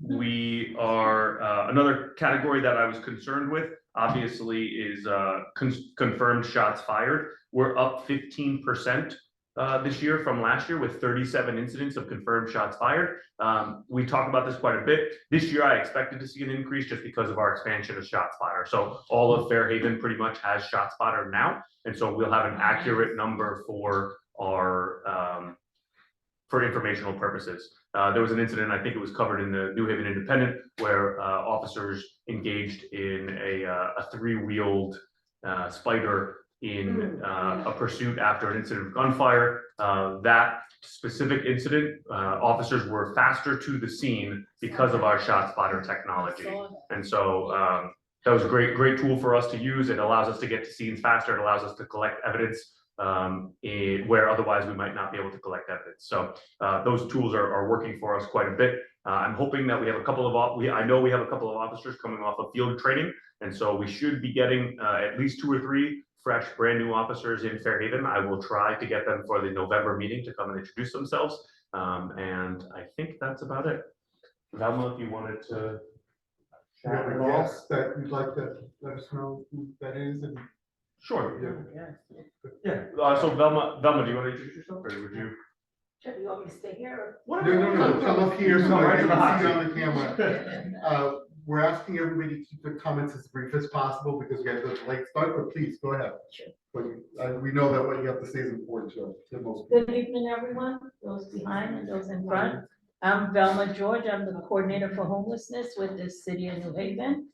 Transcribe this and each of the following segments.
We are another category that I was concerned with, obviously, is confirmed shots fired. We're up 15% this year from last year with 37 incidents of confirmed shots fired. We talk about this quite a bit. This year, I expected to see an increase just because of our expansion of ShotSpotter. So all of Fairhaven pretty much has ShotSpotter now, and so we'll have an accurate number for our for informational purposes. There was an incident, I think it was covered in the New Haven Independent, where officers engaged in a three-wheeled spider in a pursuit after an incident of gunfire. That specific incident, officers were faster to the scene because of our ShotSpotter technology. And so that was a great tool for us to use. It allows us to get to scenes faster. It allows us to collect evidence where otherwise we might not be able to collect evidence. So those tools are working for us quite a bit. I'm hoping that we have a couple of, I know we have a couple of officers coming off of field training, and so we should be getting at least 2 or 3 fresh brand new officers in Fairhaven. I will try to get them for the November meeting to come and introduce themselves. And I think that's about it. Velma, if you wanted to chat at all. Yes, that you'd like to let us know who that is. And Sure. Yeah. So Velma, do you want to introduce yourself, or would you? Sure, you want me to stay here? No, come up here so Come I right to the hot can see you on the camera. We're asking everybody to keep their comments as brief as possible because we have the late start, but please go ahead. Sure. But we know that what you have to say is important to most people. Good evening, everyone, those behind and those in front. I'm Velma George. I'm the coordinator for homelessness with the city of New Haven.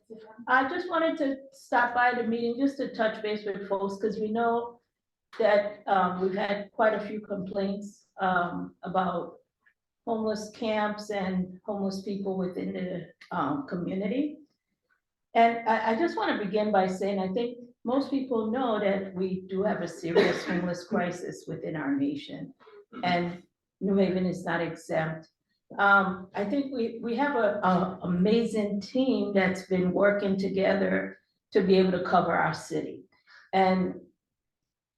I just wanted to stop by the meeting just to touch base with folks because we know that we've had quite a few complaints about homeless camps and homeless people within the community. And I just want to begin by saying, I think most people know that we do have a serious homeless crisis within our nation, and New Haven is not exempt. I think we have an amazing team that's been working together to be able to cover our city. And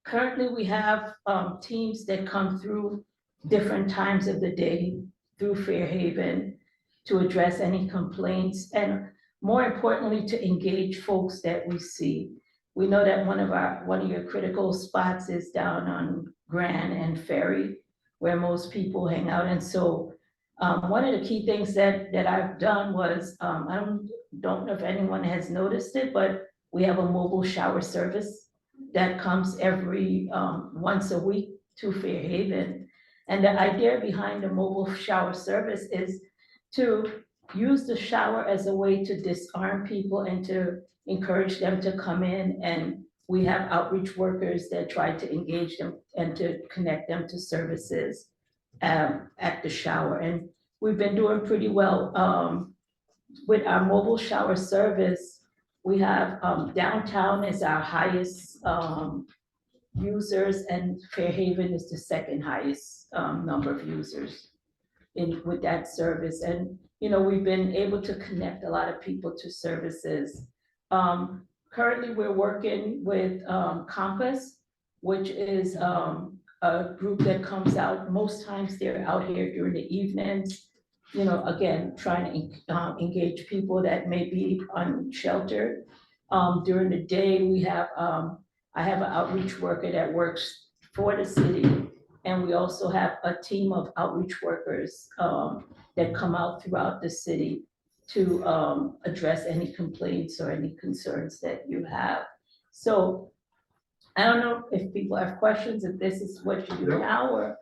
currently we have teams that come through different times of the day through Fairhaven to address any complaints, and more importantly, to engage folks that we see. We know that one of your critical spots is down on Grand and Ferry, where most people hang out. And so one of the key things that I've done was, I don't know if anyone has noticed it, but we have a mobile shower service that comes every once a week to Fairhaven. And the idea behind the mobile shower service is to use the shower as a way to disarm people and to encourage them to come in. And we have outreach workers that try to engage them and to connect them to services at the shower. And we've been doing pretty well with our mobile shower service. We have downtown is our highest users, and Fairhaven is the second highest number of users with that service. And you know, we've been able to connect a lot of people to services. Currently, we're working with Compass, which is a group that comes out. Most times they're out here during the evenings, you know, again, trying to engage people that may be unsheltered. During the day, we have, I have an outreach worker that works for the city, and we also have a team of outreach workers that come out throughout the city to address any complaints or any concerns that you have. So I don't know if people have questions, if this is what you do now, or.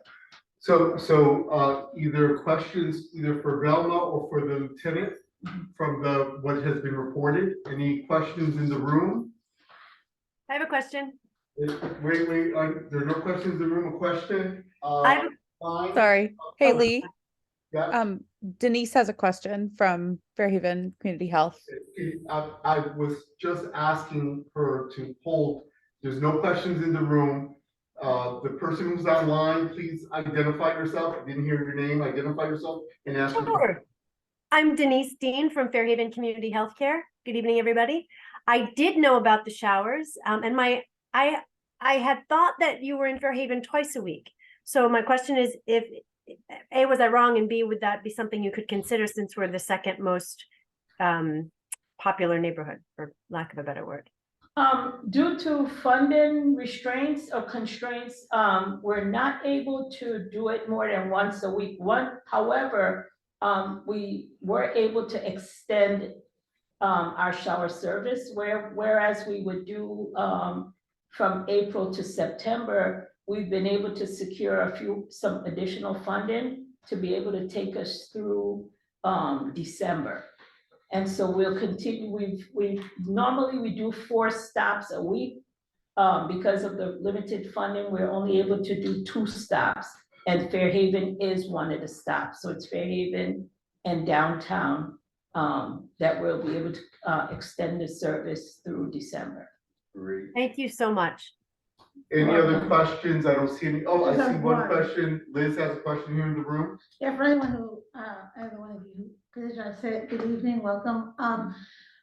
So either questions either for Velma or for the lieutenant from what has been reported. Any questions in the room? I have a question. Wait, there are no questions in the room. A question? Fine. Sorry. Hey, Lee. Yeah. Denise has a question from Fairhaven Community Health. I was just asking her to hold. There's no questions in the room. The person who's online, please identify yourself. I didn't hear your name. Identify yourself and ask. Sure. I'm Denise Dean from Fairhaven Community Healthcare. Good evening, everybody. I did know about the showers, and I had thought that you were in Fairhaven twice a week. So my question is, if A, was I wrong? And B, would that be something you could consider since we're the second most popular neighborhood, for lack of a better word? Due to funding restraints or constraints, we're not able to do it more than once a week. However, we were able to extend our shower service whereas we would do from April to September, we've been able to secure some additional funding to be able to take us through December. And so we'll continue, normally we do 4 stops a week. Because of the limited funding, we're only able to do 2 stops. And Fairhaven is one of the stops. So it's Fairhaven and downtown that we'll be able to extend the service through December. Great. Thank you so much. Any other questions? I don't see any. Oh, I Just see have one one. question. Liz has a question here in the room. Yeah, for anyone who, every one of you, because I said, good evening, welcome.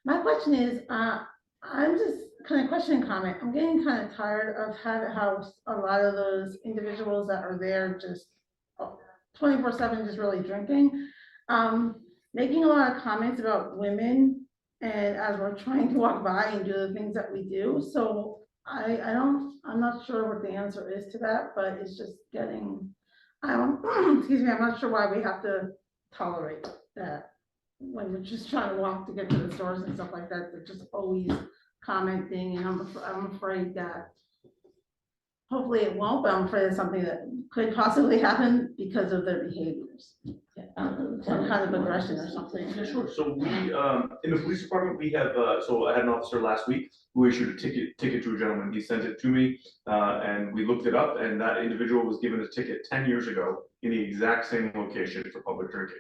My question is, I'm just kind of question and comment. I'm getting kind of tired of how a lot of those individuals that are there just 24/7 just really drinking, making a lot of comments about women, and as we're trying to walk by and do the things that we do. So I'm not sure what the answer is to that, but it's just getting, excuse me, I'm not sure why we have to tolerate that when we're just trying to walk to get to the stores and stuff like that. They're just always commenting, and I'm afraid that hopefully it won't, but I'm afraid it's something that could possibly happen because of their behaviors. Some kind of aggression or something. Yeah, sure. So we, in the police department, we have, so I had an officer last week who issued a ticket to a gentleman. He sent it to me, and we looked it up, and that individual was given a ticket 10 years ago in the exact same location for public drinking.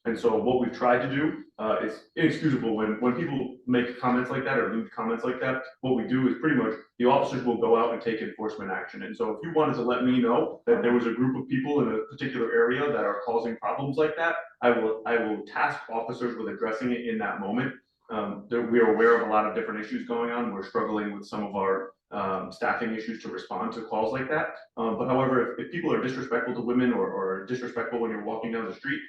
And so what we've tried to do is inexcusable when people make comments like that or lewd comments like that. What we do is pretty much the officers will go out and take enforcement action. And so if you wanted to let me know that there was a group of people in a particular area that are causing problems like that, I will task officers with addressing it in that moment. We are aware of a lot of different issues going on. We're struggling with some of our staffing issues to respond to calls like that. But however, if people are disrespectful to women or disrespectful when you're walking down the street,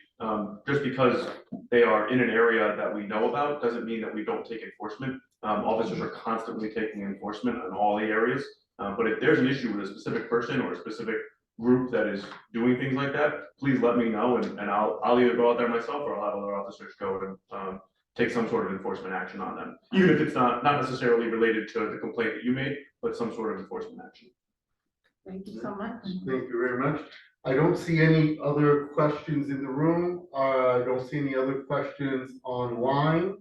just because they are in an area that we know about doesn't mean that we don't take enforcement. Officers are constantly taking enforcement in all the areas. But if there's an issue with a specific person or a specific group that is doing things like that, please let me know, and I'll either go out there myself or I'll have other officers go and take some sort of enforcement action on them, even if it's not necessarily related to the complaint that you made, but some sort of enforcement action. Thank you so much. Thank you very much. I don't see any other questions in the room. I don't see any other questions online.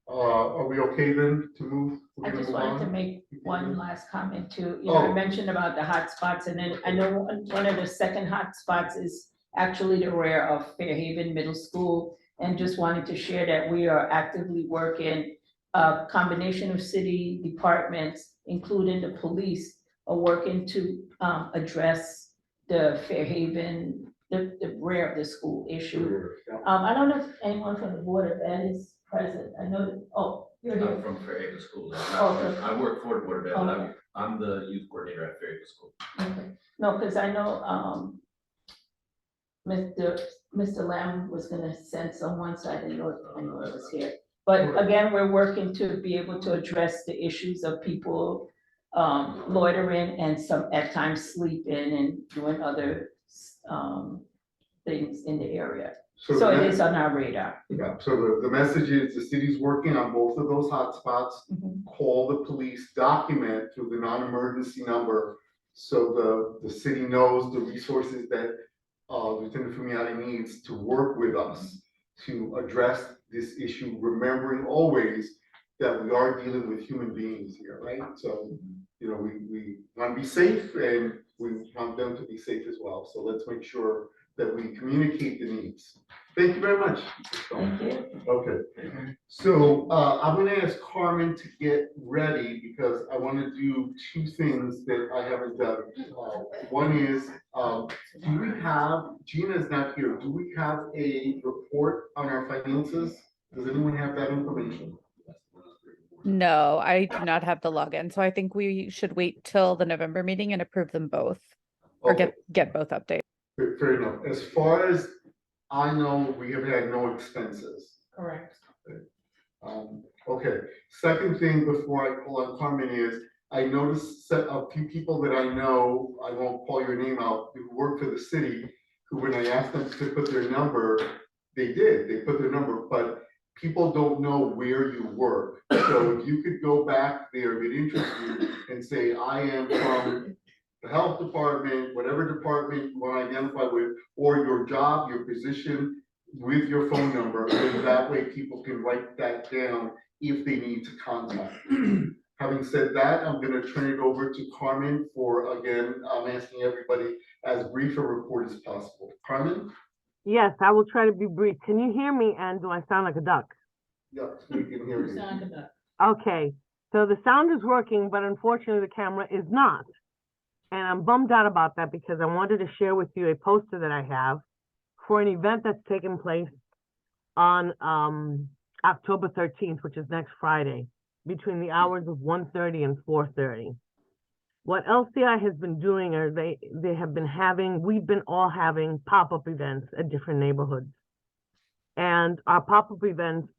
Are we okay then to move? I just wanted to make one last comment too. You know, Oh. I mentioned about the hot spots, and then I know one of the second hot spots is actually the rear of Fairhaven Middle School. And just wanted to share that we are actively working, a combination of city departments, including the police, are working to address the Fairhaven, the rear of the school issue. I don't know if anyone from the Board of Ed is present. I know that, oh, you're I'm here. from Fairhaven School. Okay. I work for the Board of Ed, but Okay. I'm the youth coordinator at Fairhaven School. Okay. No, because I know, Mr. Lamb was gonna send someone, so I didn't know, I know it was here. But again, we're working to be able to address the issues of people loitering and some at times sleeping and doing other things in the area. So it is on our radar. Yeah, so the message is the city's working on both of those hotspots. Mhm. Call the police, document through the non-emergency number. So the city knows the resources that Lieutenant Fumiani needs to work with us to address this issue, remembering always that we are dealing with human beings here, right? So, you know, we want to be safe and we want them to be safe as well. So let's make sure that we communicate the needs. Thank you very much. Thank you. Okay, so I'm gonna ask Carmen to get ready because I want to do 2 things that I haven't done. One is, do we have, Gina's not here, do we have a report on our finances? Does anyone have that information? No, I do not have the login, so I think we should wait till the November meeting and approve them both, or Okay. get both updates. Fair enough. As far as I know, we have had no expenses. Correct. Okay, second thing before I call on Carmen is, I noticed a few people that I know, I won't call your name out, who work for the city, who when I asked them to put their number, they put their number, but people don't know where you work. So if you could go back there, if it interests you, and say, I am from the health department, whatever department you want to identify with, or your job, your position, with your phone number, and that way people can write that down if they need to contact you. Having said that, I'm gonna turn it over to Carmen for, again, I'm asking everybody as brief a report as possible. Carmen? Yes, I will try to be brief. Can you hear me, and do I sound like a duck? Yes, we can hear you. Okay, so the sound is working, but unfortunately the camera is not. And I'm bummed out about that because I wanted to share with you a poster that I have for an event that's taking place on October 13th, which is next Friday, between the hours of 1:30 and 4:30. What LCI has been doing are they have been having, we've been all having pop-up events at different neighborhoods. And our pop-up events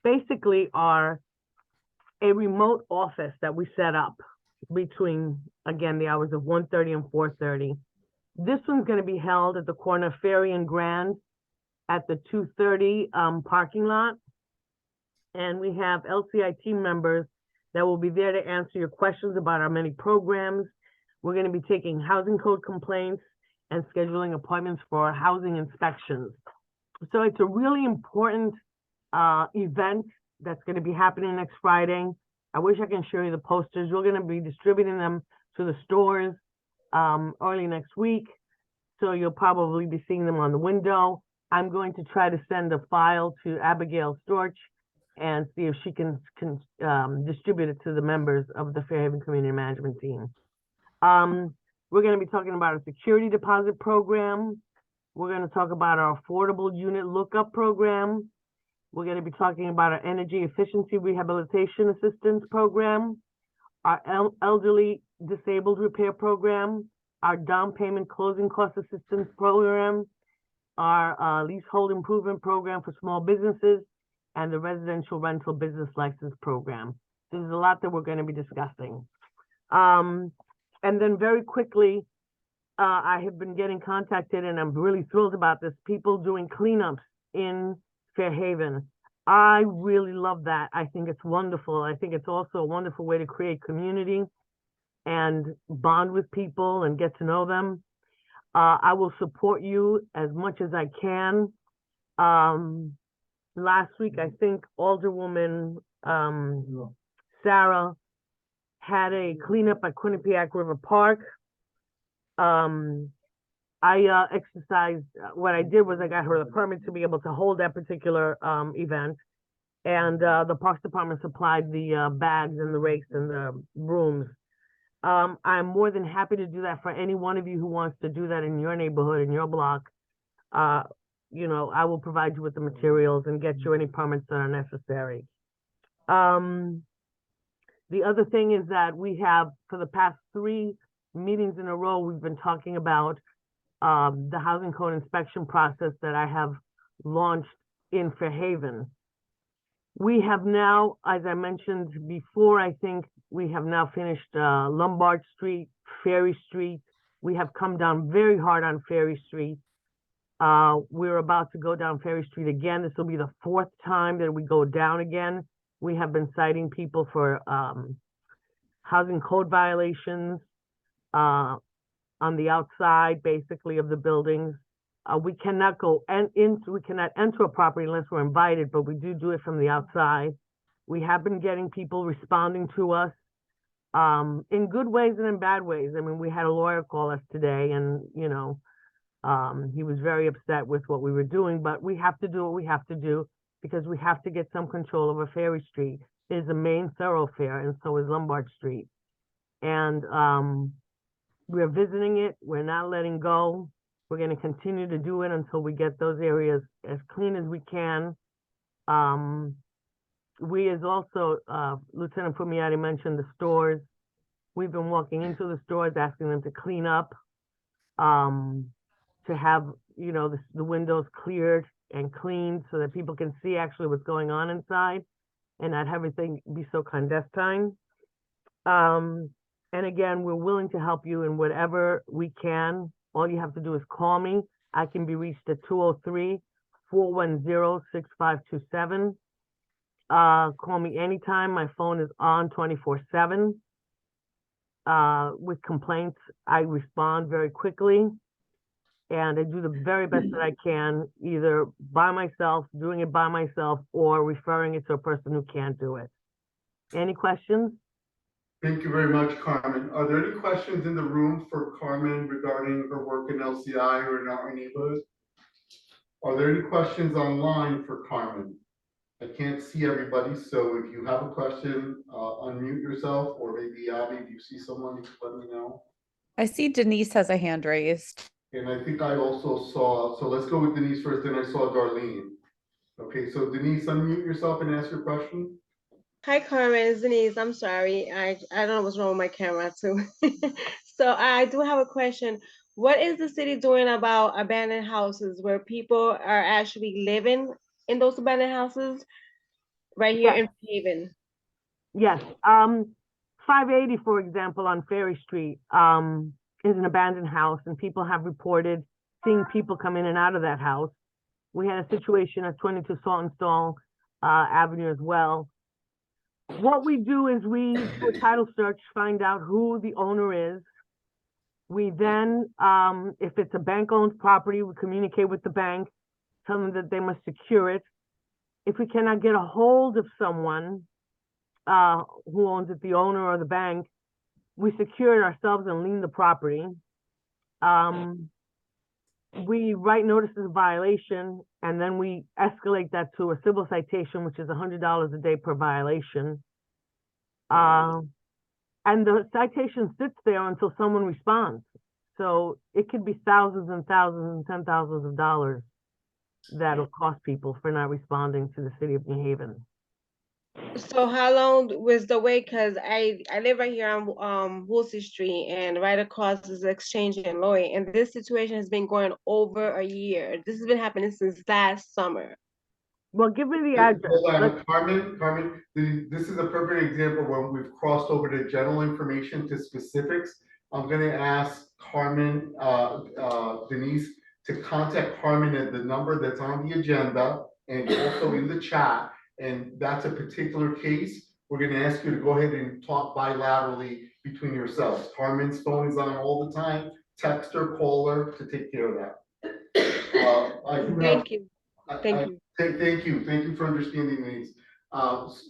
basically are a remote office that we set up between, again, the hours of 1:30 and 4:30. This one's going to be held at the corner of Ferry and Grand at the 230 parking lot. And we have LCI team members that will be there to answer your questions about our many programs. We're going to be taking housing code complaints and scheduling appointments for housing inspections. So it's a really important event that's going to be happening next Friday. I wish I can show you the posters. We're going to be distributing them to the stores early next week. So you'll probably be seeing them on the window. I'm going to try to send a file to Abigail Storch and see if she can distribute it to the members of the Fairhaven Community Management Team. We're going to be talking about a security deposit program. We're going to talk about our affordable unit lookup program. We're going to be talking about our energy efficiency rehabilitation assistance program, our elderly disabled repair program, our down payment closing cost assistance program, our leasehold improvement program for small businesses, and the residential rental business license program. So there's a lot that we're going to be discussing. And then very quickly, I have been getting contacted, and I'm really thrilled about this, people doing cleanups in Fairhaven. I really love that. I think it's wonderful. I think it's also a wonderful way to create community and bond with people and get to know them. I will support you as much as I can. Last week, I think Alderwoman Sarah had a cleanup at Quinnipiac River Park. I exercised, what I did was I got her the permit to be able to hold that particular event. And the Parks Department supplied the bags and the rakes and the brooms. I'm more than happy to do that for any one of you who wants to do that in your neighborhood, in your block. You know, I will provide you with the materials and get you any permits that are necessary. The other thing is that we have, for the past 3 meetings in a row, we've been talking about the housing code inspection process that I have launched in Fairhaven. We have now, as I mentioned before, I think we have now finished Lombard Street, Ferry Street. We have come down very hard on Ferry Street. We're about to go down Ferry Street again. This will be the 4th time that we go down again. We have been citing people for housing code violations on the outside, basically, of the buildings. We cannot go we cannot enter a property unless we're invited, but we do it from the outside. We have been getting people responding to us in good ways and in bad ways. I mean, we had a lawyer call us today, and you know, he was very upset with what we were doing, but we have to do what we have to do because we have to get some control over Ferry Street. It is a main thoroughfare, and so is Lombard Street. And we're visiting it. We're not letting go. We're going to continue to do it until we get those areas as clean as we can. We as also, Lieutenant Fumiati mentioned the stores. We've been walking into the stores, asking them to clean up. to have, you know, the windows cleared and cleaned so that people can see actually what's going on inside and not have everything be so clandestine. And again, we're willing to help you in whatever we can. All you have to do is call me. I can be reached at 203-410-6527. Call me anytime. My phone is on 24/7. With complaints, I respond very quickly. And I do the very best that I can, either by myself, doing it by myself, or referring it to a person who can't do it. Any questions? Thank you very much, Carmen. Are there any questions in the room for Carmen regarding her work in LCI or in our neighborhood? Are there any questions online for Carmen? I can't see everybody, so if you have a question, unmute yourself, or maybe Abby, if you see someone, you can let me know. I see Denise has a hand raised. And I think I also saw, so let's go with Denise first, then I saw Darlene. Okay, so Denise, unmute yourself and ask your question. Hi, Carmen, it's Denise. I'm sorry. I don't know what's wrong with my camera too. So I do have a question. What is the city doing about abandoned houses where people are actually living in those abandoned houses right here in Haven? Yes. 580, for example, on Ferry Street, is an abandoned house, and people have reported seeing people come in and out of that house. We had a situation at 22 Saltonstall Avenue as well. What we do is we do a title search, find out who the owner is. We then, if it's a bank-owned property, we communicate with the bank, tell them that they must secure it. If we cannot get a hold of someone who owns it, the owner or the bank, we secure it ourselves and lien the property. We write notices of violation, and then we escalate that to a civil citation, which is $100 a day per violation. And the citation sits there until someone responds. So it could be thousands and thousands and $10,000s of dollars that'll cost people for not responding to the city of New Haven. So how long was the wait? Because I live right here on Woolsey Street, and right across is Exchange and Lloyd, and this situation has been going over a year. This has been happening since last summer. Well, give me the address. Hold on, Carmen, this is a perfect example when we've crossed over to general information to specifics. I'm gonna ask Carmen, Denise, to contact Carmen at the number that's on the agenda and also in the chat. And that's a particular case. We're gonna ask you to go ahead and talk bilaterally between yourselves. Carmen's phone is on all the time. Text her, call her to take care of that. Thank you. Thank you. Thank you for understanding these.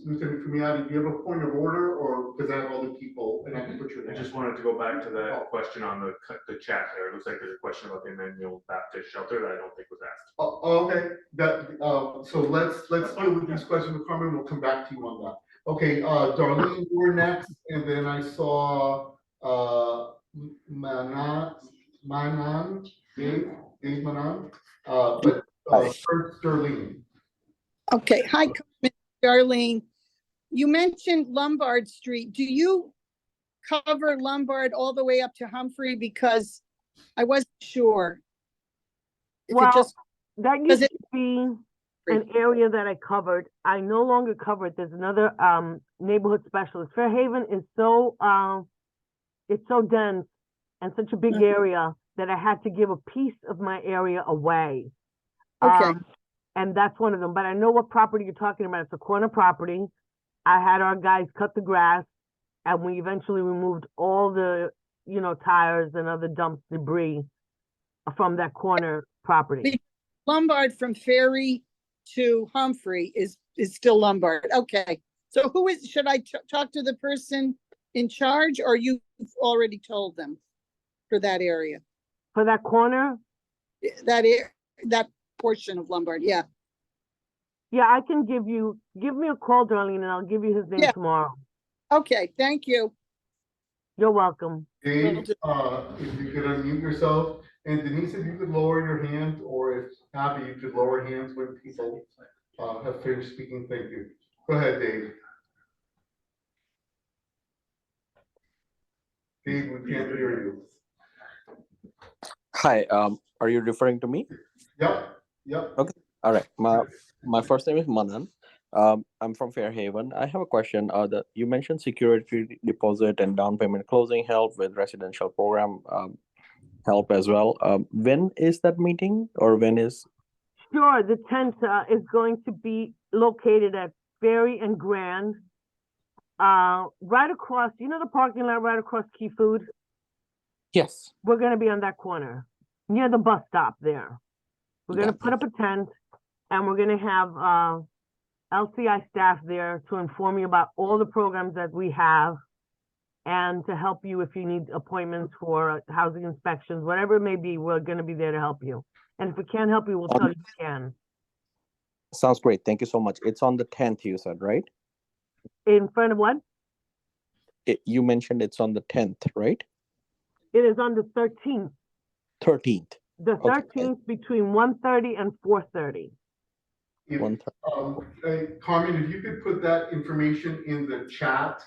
Lieutenant Fumiati, do you have a point of order, or because I have other people and I can put your I name? just wanted to go back to that question on the chat there. It looks like there's a question about the Emmanuel Baptist shelter that I don't think was asked. Okay, so let's deal with these questions with Carmen. We'll come back to you on that. Okay, Darlene, you were next, and then I saw Dave Manon. But first, Darlene. Okay, hi, Darlene. You mentioned Lombard Street. Do you cover Lombard all the way up to Humphrey? Because I wasn't sure. Well, that used to be an area that I covered. I no longer cover it. There's another neighborhood specialist. Fairhaven is so it's so dense and such a big area that I had to give a piece of my area away. Okay. And that's one of them. But I know what property you're talking about. It's a corner property. I had our guys cut the grass, and we eventually removed all the, you know, tires and other dump debris from that corner property. Lombard from Ferry to Humphrey is still Lombard. Okay. So should I talk to the person in charge, or you've already told them for that area? For that corner? That portion of Lombard, yeah. Yeah, I can give me a call, Darlene, and I'll give you his name tomorrow. Okay, thank you. You're welcome. Dave, if you could unmute yourself, and Denise, if you could lower your hand, or if Abby, you could lower hands when people have finished speaking. Thank you. Go ahead, Dave. Dave, we can't hear you. Hi, are you referring to me? Yep, yep. Okay. All right. My first name is Manan. I'm from Fairhaven. I have a question. You mentioned security deposit and down payment closing help with residential program help as well. When is that meeting, or when is? Sure, the tent is going to be located at Ferry and Grand. Right across, you know the parking lot right across Key Food? Yes. We're gonna be on that corner, near the bus stop there. We're gonna put up a tent, and we're gonna have LCI staff there to inform you about all the programs that we have, and to help you if you need appointments for housing inspections, whatever it may be, we're gonna be there to help you. And if we can't help you, we'll tell you we can. Sounds great. Thank you so much. It's on the 10th, you said, right? In front of what? You mentioned it's on the 10th, right? It is on the 13th. 13th. The Okay. 13th between 1:30 and 4:30. If, 1:30. Carmen, if you could put that information in the chat,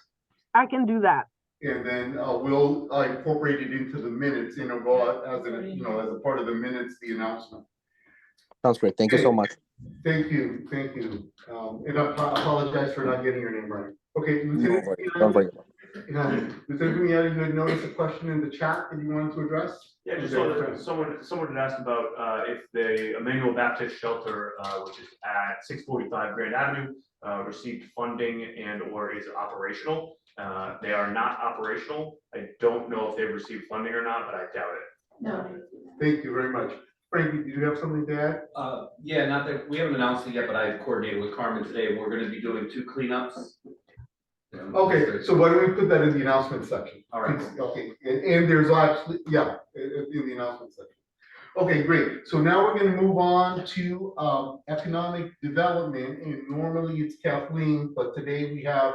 I can do that. and then we'll incorporate it into the minutes, as as a part of the minutes, the announcement. Sounds great. Thank you so much. Thank you, thank you. And I apologize for not getting your name right. Okay, No Lieutenant, worries. Don't worry about it. Lieutenant Miata, you had noticed a question in the chat that you wanted to address? Yeah, just so that someone had asked about if the Emmanuel Baptist Shelter, which is at 645 Grand Avenue, received funding and or is operational. They are not operational. I don't know if they've received funding or not, but I doubt it. No. Thank you very much. Frankie, do you have something to add? Yeah, not that, we haven't announced it yet, but I coordinated with Carmen today, and we're gonna be doing 2 cleanups. Okay, so why don't we put that in the announcement section? All right. Okay, and there's actually, yeah, in the announcement section. Okay, great. So now we're gonna move on to economic development, and normally it's Kathleen, but today we have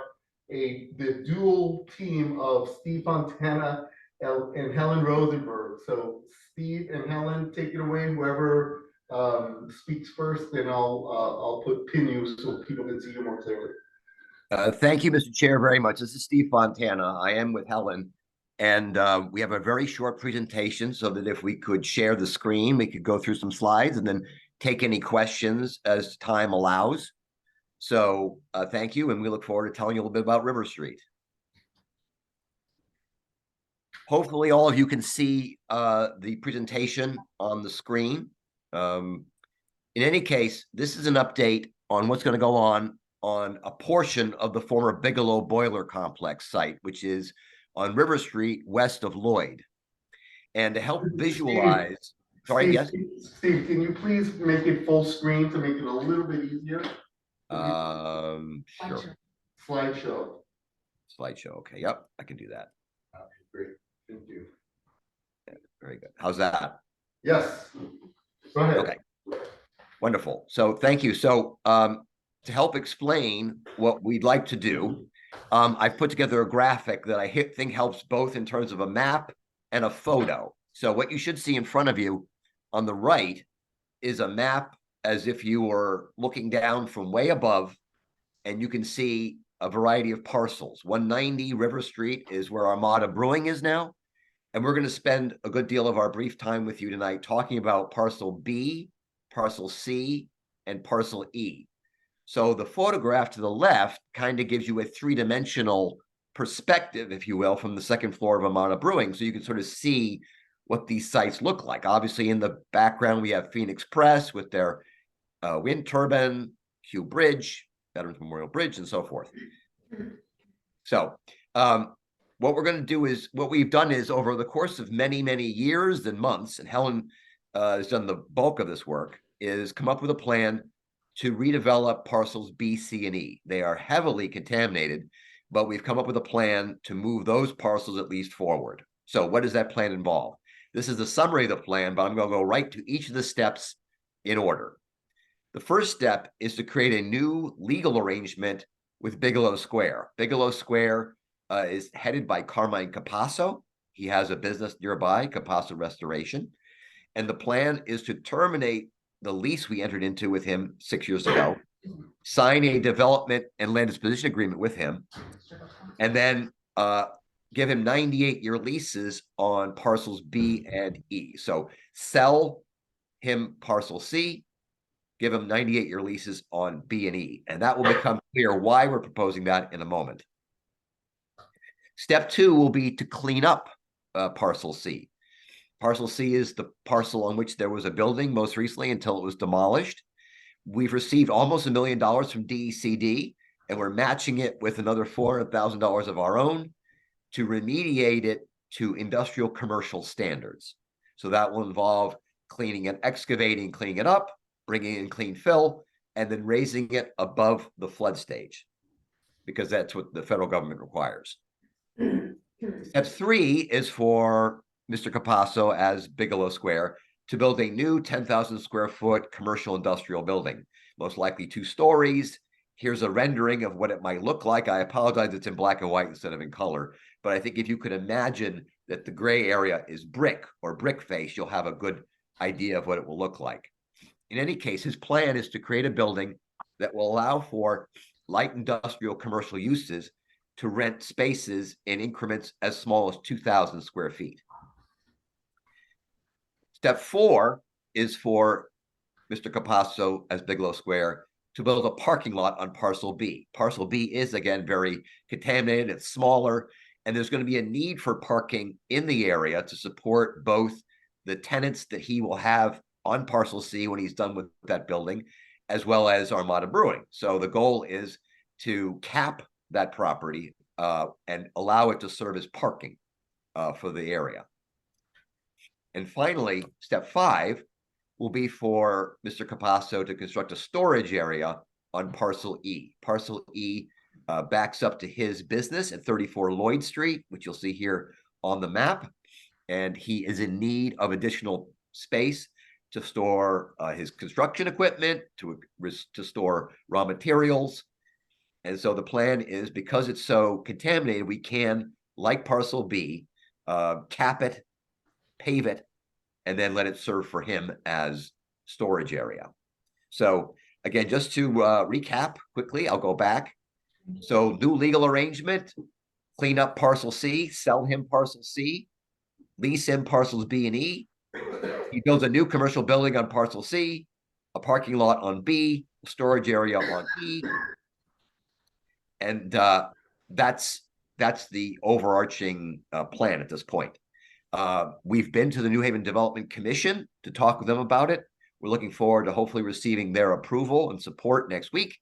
the dual team of Steve Fontana and Helen Rosenberg. So Steve and Helen, take it away. Whoever speaks first, then I'll pin you so people can see you more clearly. Thank you, Mr. Chair, very much. This is Steve Fontana. I am with Helen, and we have a very short presentation so that if we could share the screen, we could go through some slides and then take any questions as time allows. So thank you, and we look forward to telling you a little bit about River Street. Hopefully all of you can see the presentation on the screen. In any case, this is an update on what's going to go on a portion of the former Bigelow Boiler Complex site, which is on River Street west of Lloyd. And to help visualize, yes? Steve, can you please make it full screen to make it a little bit easier? Sure. Slideshow. Okay, yep, I can do that. Great, thank you. Yeah, very good. How's that? Yes, go ahead. Okay, wonderful. So thank you. So to help explain what we'd like to do, I've put together a graphic that I think helps both in terms of a map and a photo. So what you should see in front of you on the right is a map as if you were looking down from way above, and you can see a variety of parcels. 190 River Street is where Armada Brewing is now. And we're going to spend a good deal of our brief time with you tonight talking about parcel B, parcel C, and parcel E. So the photograph to the left kind of gives you a 3-dimensional perspective, if you will, from the second floor of Armada Brewing. So you can sort of see what these sites look like. Obviously, in the background, we have Phoenix Press with their wind turbine, Kew Bridge, Veterans Memorial Bridge, and so forth. So what we're going to do is, what we've done is over the course of many, many years and months, and Helen has done the bulk of this work, is come up with a plan to redevelop parcels B, C, and E. They are heavily contaminated, but we've come up with a plan to move those parcels at least forward. So what does that plan involve? This is the summary of the plan, but I'm going to go right to each of the steps in order. The first step is to create a new legal arrangement with Bigelow Square. Bigelow Square is headed by Carmine Capasso. He has a business nearby, Capasso Restoration. And the plan is to terminate the lease we entered into with him 6 years ago, sign a development and land disposition agreement with him, and then give him 98-year leases on parcels B and E. So sell him parcel C, give him 98-year leases on B and E. And that will become clear why we're proposing that in a moment. Step 2 will be to clean up parcel C. Parcel C is the parcel on which there was a building most recently until it was demolished. We've received almost $1 million from DECD, and we're matching it with another $400,000 of our own to remediate it to industrial commercial standards. So that will involve cleaning and excavating, cleaning it up, bringing in clean fill, and then raising it above the flood stage, because that's what the federal government requires. Step 3 is for Mr. Capasso as Bigelow Square to build a new 10,000 square foot commercial industrial building, most likely 2 stories. Here's a rendering of what it might look like. I apologize, it's in black and white instead of in color. But I think if you could imagine that the gray area is brick or brick face, you'll have a good idea of what it will look like. In any case, his plan is to create a building that will allow for light industrial commercial uses to rent spaces in increments as small as 2,000 square feet. Step 4 is for Mr. Capasso as Bigelow Square to build a parking lot on parcel B. Parcel B is, again, very contaminated, it's smaller, and there's going to be a need for parking in the area to support both the tenants that he will have on parcel C when he's done with that building, as well as Armada Brewing. So the goal is to cap that property and allow it to serve as parking for the area. And finally, step 5 will be for Mr. Capasso to construct a storage area on parcel E. Parcel E backs up to his business at 34 Lloyd Street, which you'll see here on the map. And he is in need of additional space to store his construction equipment, to store raw materials. And so the plan is, because it's so contaminated, we can, like parcel B, cap it, pave it, and then let it serve for him as storage area. So again, just to recap quickly, I'll go back. So new legal arrangement, clean up parcel C, sell him parcel C, lease him parcels B and E. He builds a new commercial building on parcel C, a parking lot on B, a storage area on E. And that's the overarching plan at this point. We've been to the New Haven Development Commission to talk with them about it. We're looking forward to hopefully receiving their approval and support next week,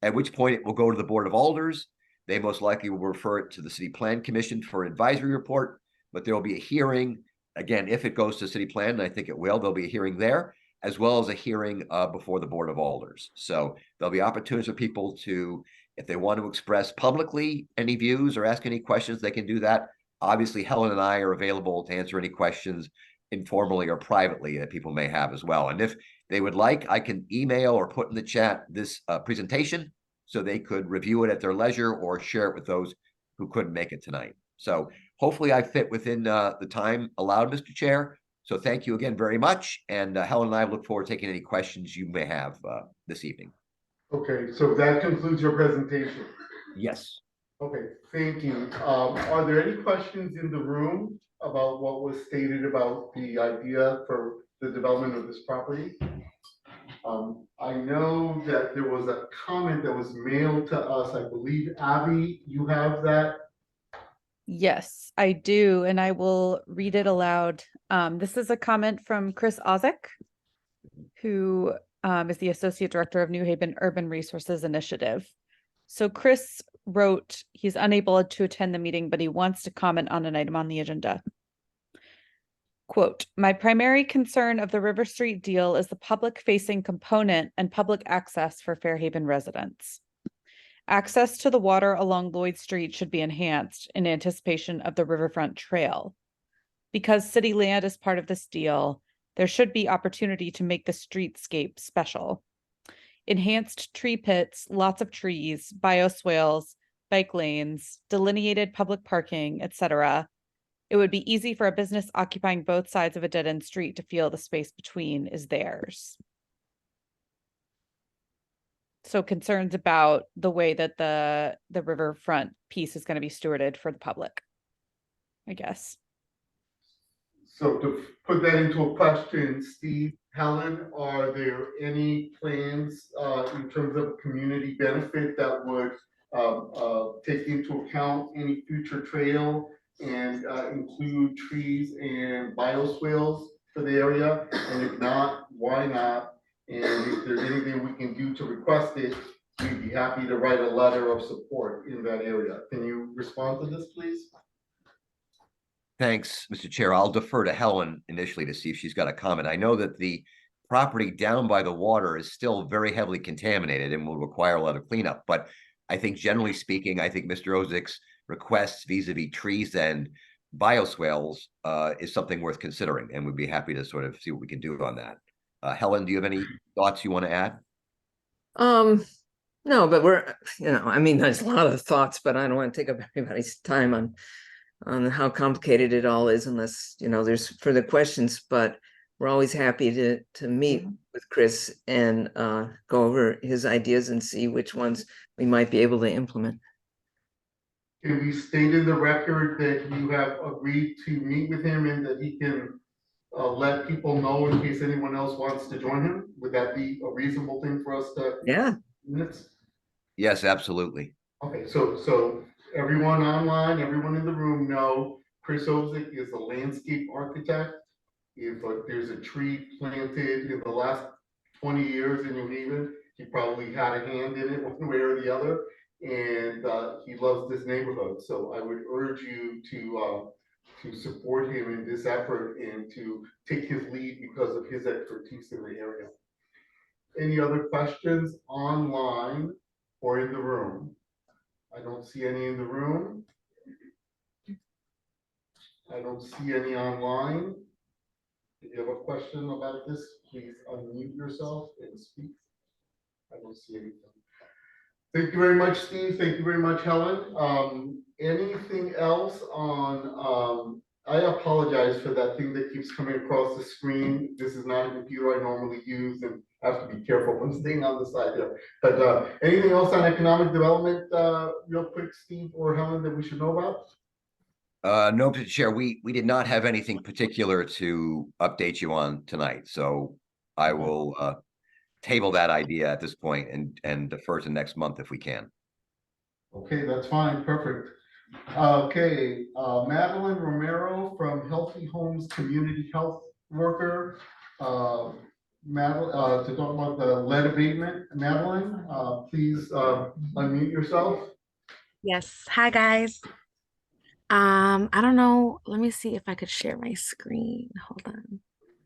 at which point it will go to the Board of Alders. They most likely will refer it to the City Plan Commission for an advisory report, but there will be a hearing. Again, if it goes to City Plan, and I think it will, there'll be a hearing there, as well as a hearing before the Board of Alders. So there'll be opportunities for people to, if they want to express publicly any views or ask any questions, they can do that. Obviously, Helen and I are available to answer any questions informally or privately that people may have as well. And if they would like, I can email or put in the chat this presentation so they could review it at their leisure or share it with those who couldn't make it tonight. So hopefully I fit within the time allowed, Mr. Chair. So thank you again very much. And Helen and I look forward to taking any questions you may have this evening. Okay, so that concludes your presentation. Yes. Okay, thank you. Are there any questions in the room about what was stated about the idea for the development of this property? I know that there was a comment that was mailed to us. I believe, Abby, you have that? Yes, I do, and I will read it aloud. This is a comment from Chris Ozick, who is the Associate Director of New Haven Urban Resources Initiative. So Chris wrote, he's unable to attend the meeting, but he wants to comment on an item on the agenda. Quote, my primary concern of the River Street deal is the public-facing component and public access for Fairhaven residents. Access to the water along Lloyd Street should be enhanced in anticipation of the Riverfront Trail. Because city land is part of this deal, there should be opportunity to make the streetscape special. Enhanced tree pits, lots of trees, bioswales, bike lanes, delineated public parking, etc. It would be easy for a business occupying both sides of a dead-end street to feel the space between is theirs. So concerns about the way that the riverfront piece is going to be stewarded for the public. I guess. So to put that into a question, Steve, Helen, are there any plans in terms of community benefit that would take into account any future trail and include trees and bioswales for the area? And if not, why not? And if there's anything we can do to request it, we'd be happy to write a letter of support in that area. Can you respond to this, please? Thanks, Mr. Chair. I'll defer to Helen initially to see if she's got a comment. I know that the property down by the water is still very heavily contaminated and will require a lot of cleanup. But I think generally speaking, I think Mr. Ozick's requests vis-a-vis trees and bioswales is something worth considering, and we'd be happy to sort of see what we can do on that. Helen, do you have any thoughts you want to add? No, but I mean, there's a lot of thoughts, but I don't want to take up everybody's time on how complicated it all is unless, there's further questions, but we're always happy to meet with Chris and go over his ideas and see which ones we might be able to implement. Can we state in the record that you have agreed to meet with him and that he can let people know in case anyone else wants to join him? Would that be a reasonable thing for us to? Yeah. Minutes? Yes, absolutely. Okay, so everyone online, everyone in the room know Chris Ozick is a landscape architect. If there's a tree planted in the last 20 years in New Haven, he probably had a hand in it one way or the other. And he loves this neighborhood. So I would urge you to support him in this effort and to take his lead because of his expertise in the area. Any other questions online or in the room? I don't see any in the room. I don't see any online. If you have a question about this, please unmute yourself and speak. I don't see anything. Thank you very much, Steve. Thank you very much, Helen. Anything else on, I apologize for that thing that keeps coming across the screen. This is not a computer I normally use and I have to be careful when staying on the side here. But anything else on economic development, real quick, Steve or Helen, that we should know about? No, Mr. Chair, we did not have anything particular to update you on tonight. So I will table that idea at this point and defer to next month if we can. Okay, that's fine. Perfect. Okay, Madeline Romero from Healthy Homes Community Health Worker. Madeline, to talk about the lead abatement. Madeline, please unmute yourself. Yes. Hi, guys. I don't know. Let me see if I could share my screen. Hold on.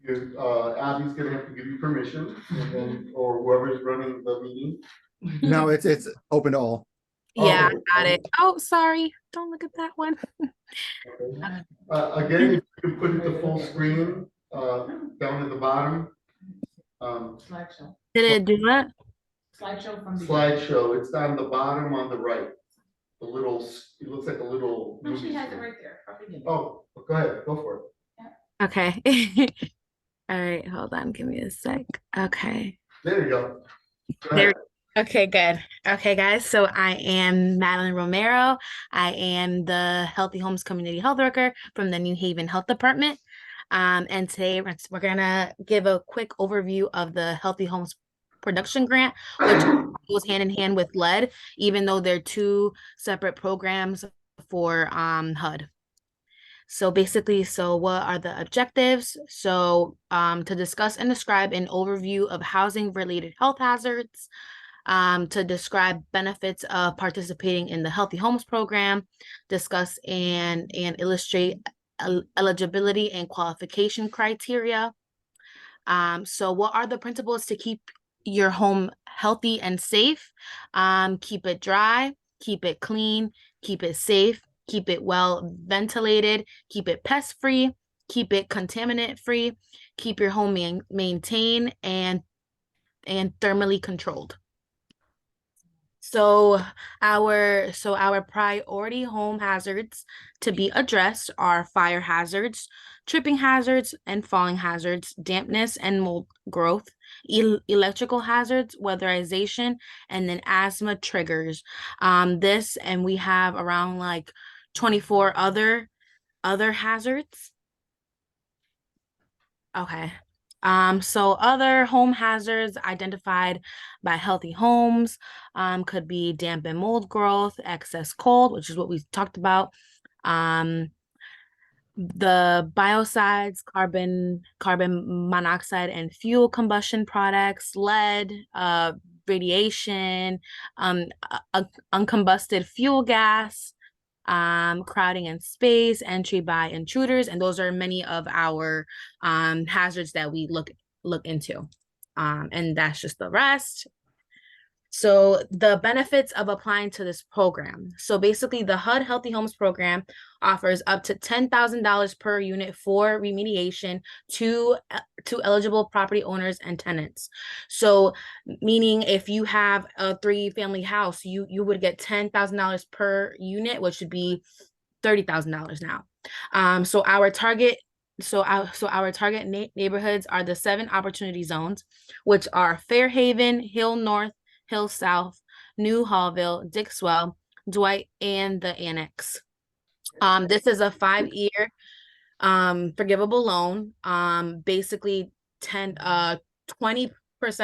Abby's gonna have to give you permission, and then, or whoever's running the meeting. No, it's open to all. Yeah, Oh, I got it. Oh, sorry. Don't look at that one. Okay. Again, if you put it to full screen, down at the bottom. Slideshow. Did it do it? Slideshow from the. Slideshow, it's down the bottom on the right. The little, it looks like a little. No, she has it right there. Oh, go ahead, go for it. Okay. All right, hold on. Give me a sec. Okay. There you go. Go There. ahead. Okay, good. Okay, guys. So I am Madeline Romero. I am the Healthy Homes Community Health Worker from the New Haven Health Department. And today we're gonna give a quick overview of the Healthy Homes Production Grant, which goes hand in hand with lead, even though they're two separate programs for HUD. So basically, what are the objectives? So to discuss and describe an overview of housing related health hazards, to describe benefits of participating in the Healthy Homes program, discuss and illustrate eligibility and qualification criteria. So what are the principles to keep your home healthy and safe? Keep it dry, keep it clean, keep it safe, keep it well ventilated, keep it pest free, keep it contaminant free, keep your home maintained and thermally controlled. So our priority home hazards to be addressed are fire hazards, tripping hazards and falling hazards, dampness and mold growth, electrical hazards, weatherization, and then asthma triggers. And we have around like 24 other other hazards. Okay. So other home hazards identified by Healthy Homes could be damp and mold growth, excess cold, which is what we talked about. The biocides, carbon monoxide and fuel combustion products, lead, radiation, uncombusted fuel gas, crowding in space, entry by intruders, and those are many of our hazards that we look into. And that's just the rest. So the benefits of applying to this program. So basically the HUD Healthy Homes program offers up to $10,000 per unit for remediation to eligible property owners and tenants. So meaning if you have a 3-family house, you would get $10,000 per unit, which would be $30,000 now. So our target neighborhoods are the 7 opportunity zones, which are Fairhaven, Hill North, Hill South, New Hallville, Dixwell, Dwight, and the Annex. This is a 5-year forgivable loan. Basically 20%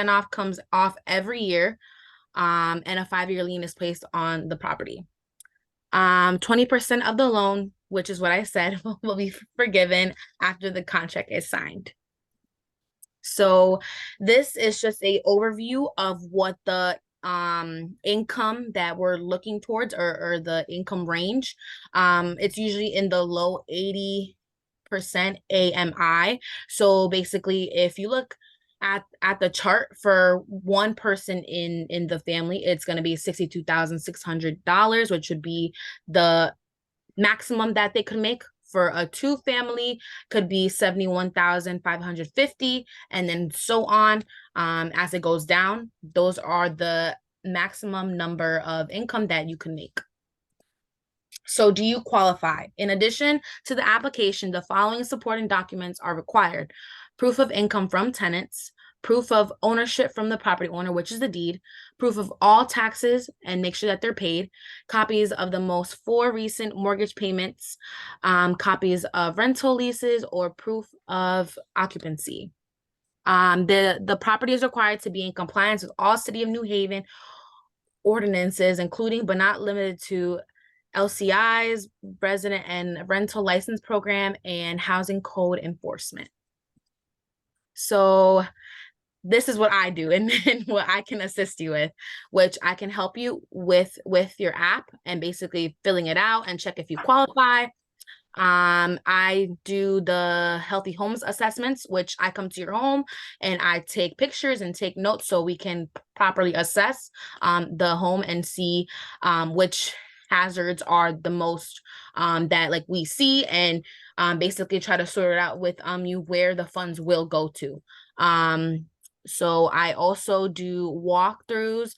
off comes off every year. And a 5-year lien is placed on the property. 20% of the loan, which is what I said, will be forgiven after the contract is signed. So this is just a overview of what the income that we're looking towards, or the income range. It's usually in the low 80% AMI. So basically, if you look at the chart for one person in the family, it's going to be $62,600, which would be the maximum that they could make. For a 2-family could be $71,550, and then so on as it goes down. Those are the maximum number of income that you can make. So do you qualify? In addition to the application, the following supporting documents are required: proof of income from tenants, proof of ownership from the property owner, which is the deed, proof of all taxes and make sure that they're paid, copies of the most 4 recent mortgage payments, copies of rental leases, or proof of occupancy. The property is required to be in compliance with all City of New Haven ordinances, including but not limited to LCIs, resident and rental license program, and housing code enforcement. So this is what I do and what I can assist you with, which I can help you with your app and basically filling it out and check if you qualify. I do the Healthy Homes assessments, which I come to your home and I take pictures and take notes so we can properly assess the home and see which hazards are the most that like we see, and basically try to sort it out with you where the funds will go to. So I also do walkthroughs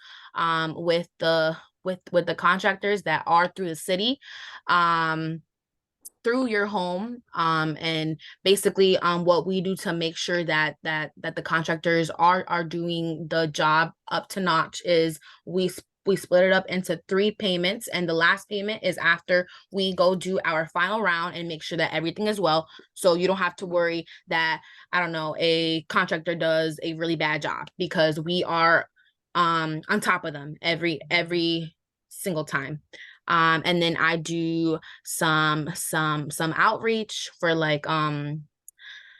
with the contractors that are through the city, through your home, and basically what we do to make sure that the contractors are doing the job up to notch is we split it up into 3 payments, and the last payment is after we go do our final round and make sure that everything is well. So you don't have to worry that, I don't know, a contractor does a really bad job, because we are on top of them every single time. And then I do some outreach for like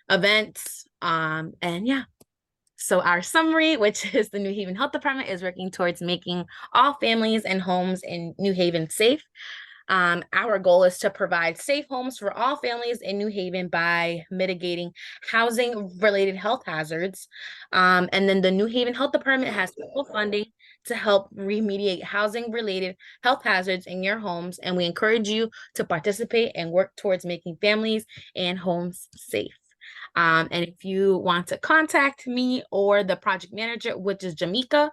events, and yeah. So our summary, which is the New Haven Health Department is working towards making all families and homes in New Haven safe. Our goal is to provide safe homes for all families in New Haven by mitigating housing-related health hazards. And then the New Haven Health Department has full funding to help remediate housing-related health hazards in your homes, and we encourage you to participate and work towards making families and homes safe. And if you want to contact me or the project manager, which is Jamaica,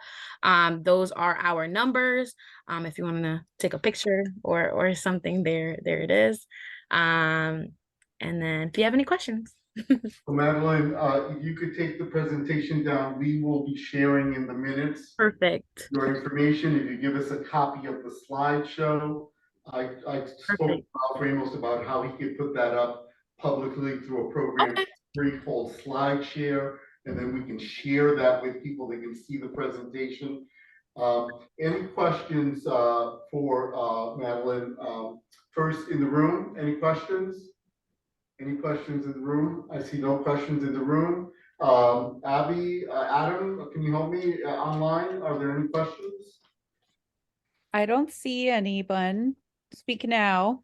those are our numbers. If you want to take a picture or something, there it is. And then if you have any questions. So Madeline, if you could take the presentation down, we will be sharing in the minutes Perfect. your information. If you give us a copy of the slideshow, I spoke to Ralph Ramos about how he could put that up publicly through a program Okay. free called SlideShare, and then we can share that with people. They can see the presentation. Any questions for Madeline? First in the room, any questions? Any questions in the room? I see no questions in the room. Abby, Adam, can you help me online? Are there any questions? I don't see anyone. Speak now.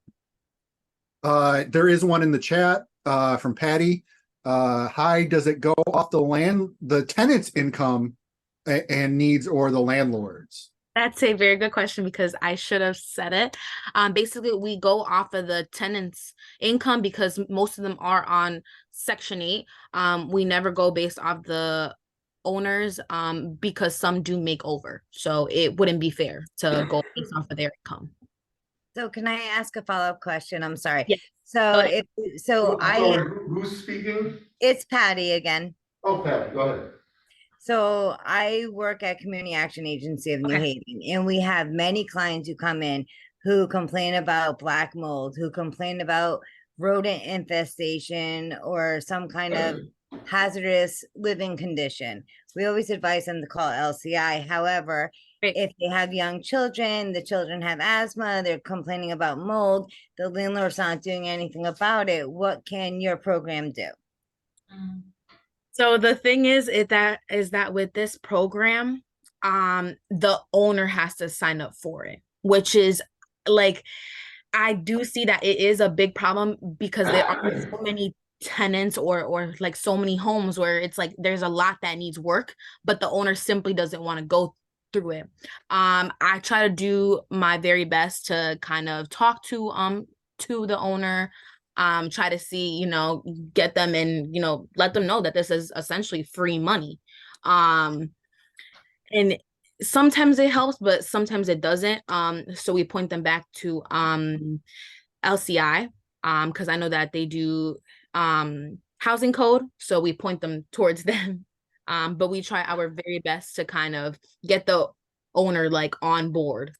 There is one in the chat from Patty. Hi, does it go off the tenant's income and needs or the landlord's? That's a very good question because I should have said it. Basically, we go off of the tenants' income because most of them are on Section 8. We never go based off the owners because some do make over. So it wouldn't be fair to go based off of their income. So can I ask a follow-up question? I'm sorry. Yes. So Who's speaking? it's Patty again. Oh, Patty, go ahead. So I work at Community Action Agency of New Haven, and we have many clients who come in who complain about black mold, who complain about rodent infestation or some kind of hazardous living condition. We always advise them to call LCI. However, if they have young children, the children have asthma, they're complaining about mold, the landlord's not doing anything about it. What can your program do? So the thing is that with this program, the owner has to sign up for it, which is like, I do see that it is a big problem because there are so many tenants or like so many homes where it's like there's a lot that needs work, but the owner simply doesn't want to go through it. I try to do my very best to kind of talk to the owner, try to see, get them and, let them know that this is essentially free money. And sometimes it helps, but sometimes it doesn't. So we point them back to LCI, because I know that they do housing code. So we point them towards them. But we try our very best to kind of get the owner like on board.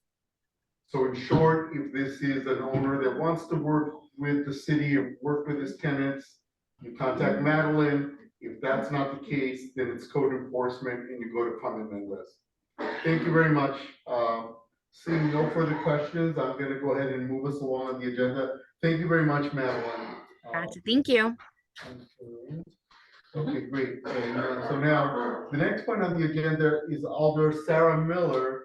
So in short, if this is an owner that wants to work with the city or work with his tenants, you contact Madeline. If that's not the case, then it's code enforcement and you go to comment and list. Thank you very much. Seeing no further questions, I'm going to go ahead and move us along on the agenda. Thank you very much, Madeline. Gotcha. Thank you. Okay, great. And so now the next point on the agenda is Alder Sarah Miller.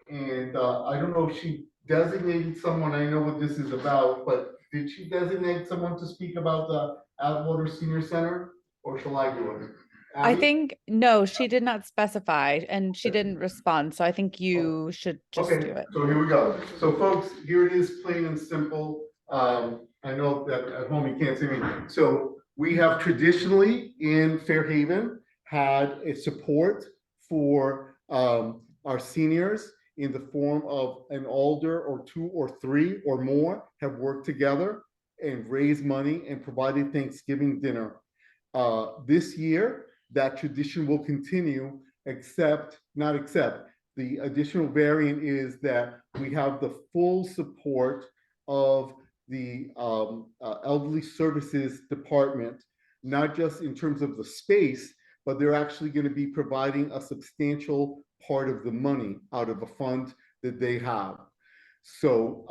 And I don't know if she designated someone, I know what this is about, but did she designate someone to speak about the Atwater Senior Center, or shall I do it? I Abby? think, no, she did not specify and she didn't respond. So I think you should just do it. So here we go. So folks, here it is, plain and simple. I know that at home you can't see me. So we have traditionally in Fairhaven had a support for our seniors in the form of an alder or two or three or more have worked together and raised money and provided Thanksgiving dinner. This year, that tradition will continue, not except, the additional variant is that we have the full support of the Elderly Services Department, not just in terms of the space, but they're actually going to be providing a substantial part of the money out of a fund that they have. So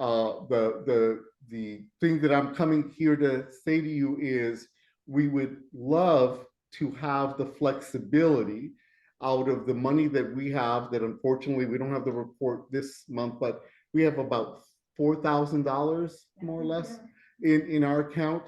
the thing that I'm coming here to say to you is we would love to have the flexibility out of the money that we have, that unfortunately we don't have the report this month, but we have about $4,000 more or less in our account.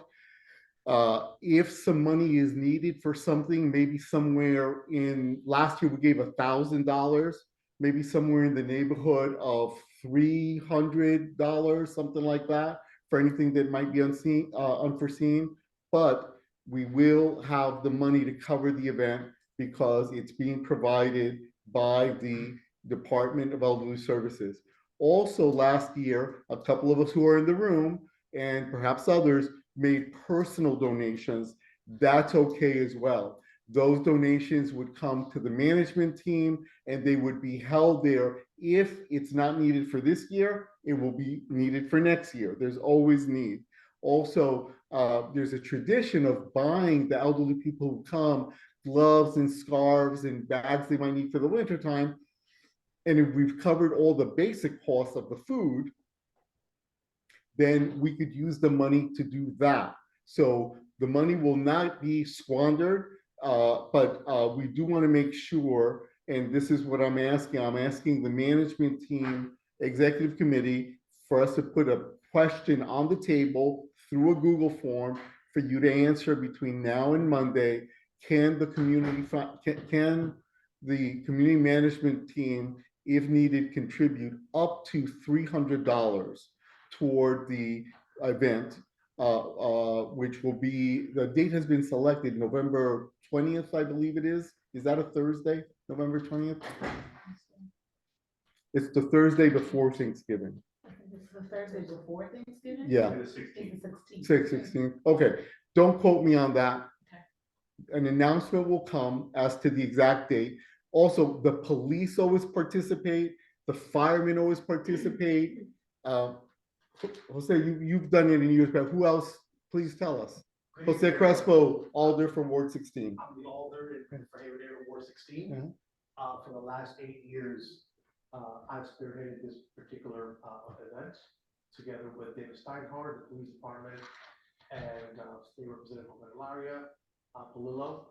If some money is needed for something, maybe somewhere in, last year we gave $1,000, maybe somewhere in the neighborhood of $300, something like that, for anything that might be unforeseen. But we will have the money to cover the event because it's being provided by the Department of Elderly Services. Also, last year, a couple of us who are in the room, and perhaps others, made personal donations. That's okay as well. Those donations would come to the management team and they would be held there. If it's not needed for this year, it will be needed for next year. There's always need. Also, there's a tradition of buying the elderly people who come gloves and scarves and bags they might need for the winter time. And if we've covered all the basic costs of the food, then we could use the money to do that. So the money will not be squandered, but we do want to make sure, and this is what I'm asking the management team, executive committee, for us to put a question on the table through a Google form for you to answer between now and Monday. Can the community management team, if needed, contribute up to $300 toward the event, which will be, the date has been selected, November 20th, I believe it is. Is that a Thursday, November 20th? It's the Thursday before Thanksgiving. This is the Thursday before Thanksgiving? Yeah. It's the 16th. 16. Okay, don't quote me on that. An announcement will come as to the exact date. Also, the police always participate, the firemen always participate. Jose, you've done it in years past. Who else? Please tell us. Jose Crespo, Alder from Ward 16. I'm the Alder in Fairhaven area, Ward 16. For the last 8 years, I've spearheaded this particular event together with David Steinhardt, the police department, and State Representative Malaria Palillo.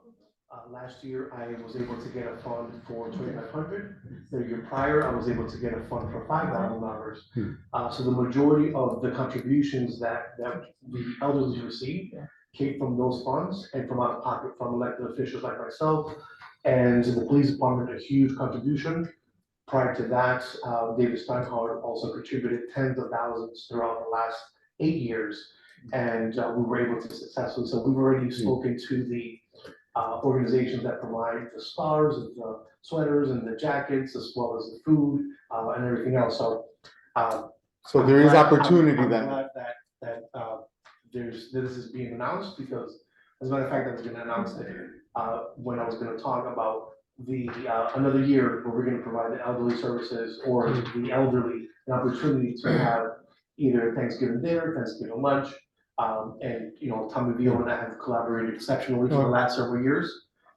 Last year, I was able to get a fund for $2,500. The year prior, I was able to get a fund for $5,000. So the majority of the contributions that the elderly received came from those funds and from out of pocket from elected officials like myself, and the police department, a huge contribution. Prior to that, David Steinhardt also contributed tens of thousands throughout the last 8 years, and we were able to successfully. So we've already spoken to the organizations that provide the scarves and the sweaters and the jackets, as well as the food and everything else. So, there is opportunity I'm then. glad that this is being announced, because as a matter of fact, I was going to announce it when I was going to talk about the another year where we're going to provide the elderly services or the elderly an opportunity to have either Thanksgiving dinner, Thanksgiving lunch. And Tommy Vio and I have collaborated exceptionally for the last several years,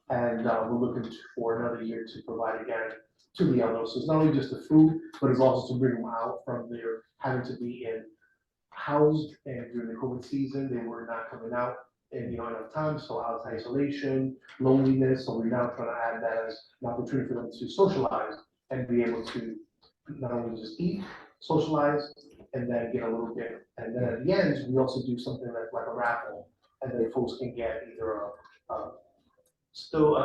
and we're looking for another year to provide again to the elders. So it's not only just the food, but it's also to bring them out from their having to be housed, and during the COVID season, they were not coming out in enough time, so out of isolation, loneliness. So we're now trying to add that as an opportunity for them to socialize and be able to not only just eat, socialize, and then get a little bit. And then at the end, we also do something like a raffle, and then folks can get either So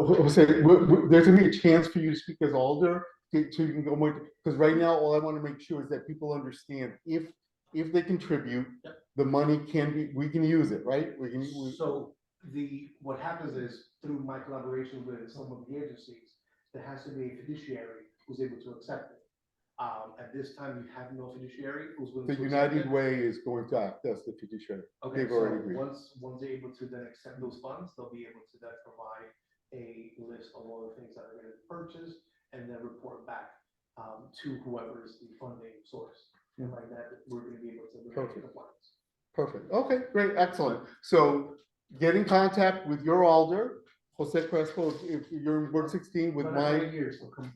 Jose, there's gonna be a chance for you to speak as Alder, so you can go more, because right now, all I want to make sure is that people understand if they contribute, the money we can use it, right? So what happens is, through my collaboration with some of the agencies, there has to be a fiduciary who's able to accept it. At this time, we have no fiduciary who's willing The to accept United it. Way is going to act as the fiduciary. Okay, They've so already agreed. once they're able to then accept those funds, they'll be able to then provide a list of all the things that are going to be purchased, and then report back to whoever is the funding source. And like that, we're going to be able to bring it to compliance. Perfect. Okay, great, excellent. So get in contact with your Alder, Jose Crespo, if you're in Ward 16, with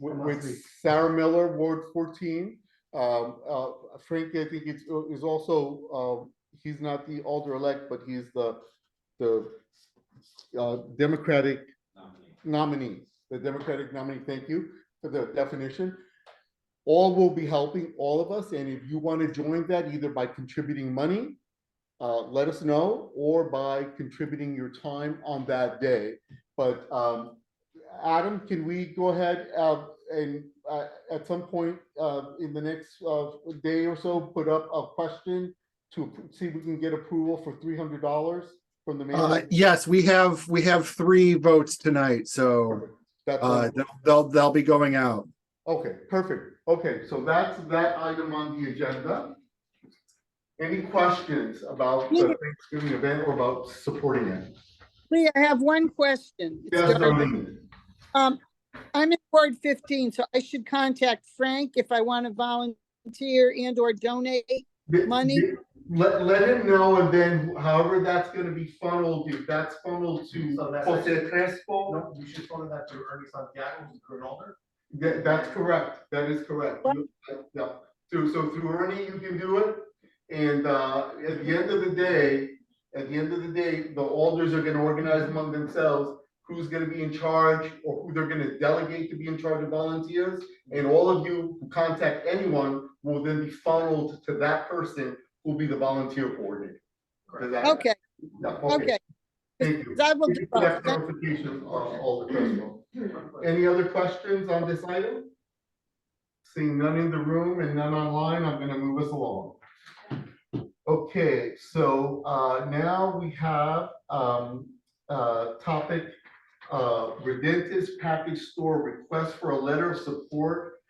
with Sarah Miller, Ward 14. Frank, I think is also, he's not the Alder-elect, but he's the Democratic nominee. The Democratic nominee, thank you for the definition. All will be helping all of us, and if you want to join that, either by contributing money, let us know, or by contributing your time on that day. But Adam, can we go ahead and at some point in the next day or so, put up a question to see if we can get approval for $300 from the mayor? Yes, we have 3 votes tonight, so they'll be going out. Okay, perfect. Okay, so that's that item on the agenda. Any questions about the Thanksgiving event or about supporting it? Lee, I have one question. It's Yes, Darlene. Darlene. I'm in Ward 15, so I should contact Frank if I want to volunteer and or donate money. Let him know, and then however that's gonna be funneled, if that's funneled to So that's Jose Crespo. No, you should follow that to Ernie Santiago, who's the current owner. That's correct, that is correct. Yeah, so through Ernie, you can do it, and, at the end of the day, the alders are gonna organize among themselves who's gonna be in charge, or who they're gonna delegate to be in charge of volunteers, and all of you who contact anyone will then be funneled to that person who'll be the volunteer coordinator. Does that- Okay, Yeah, okay. Thank you. I will Thank do you for that both. clarification, Alder Crespo. Any other questions on this item? Seeing none in the room and none online, I'm gonna move us along. Okay, so now we have topic Redentes Package Store request for a letter of support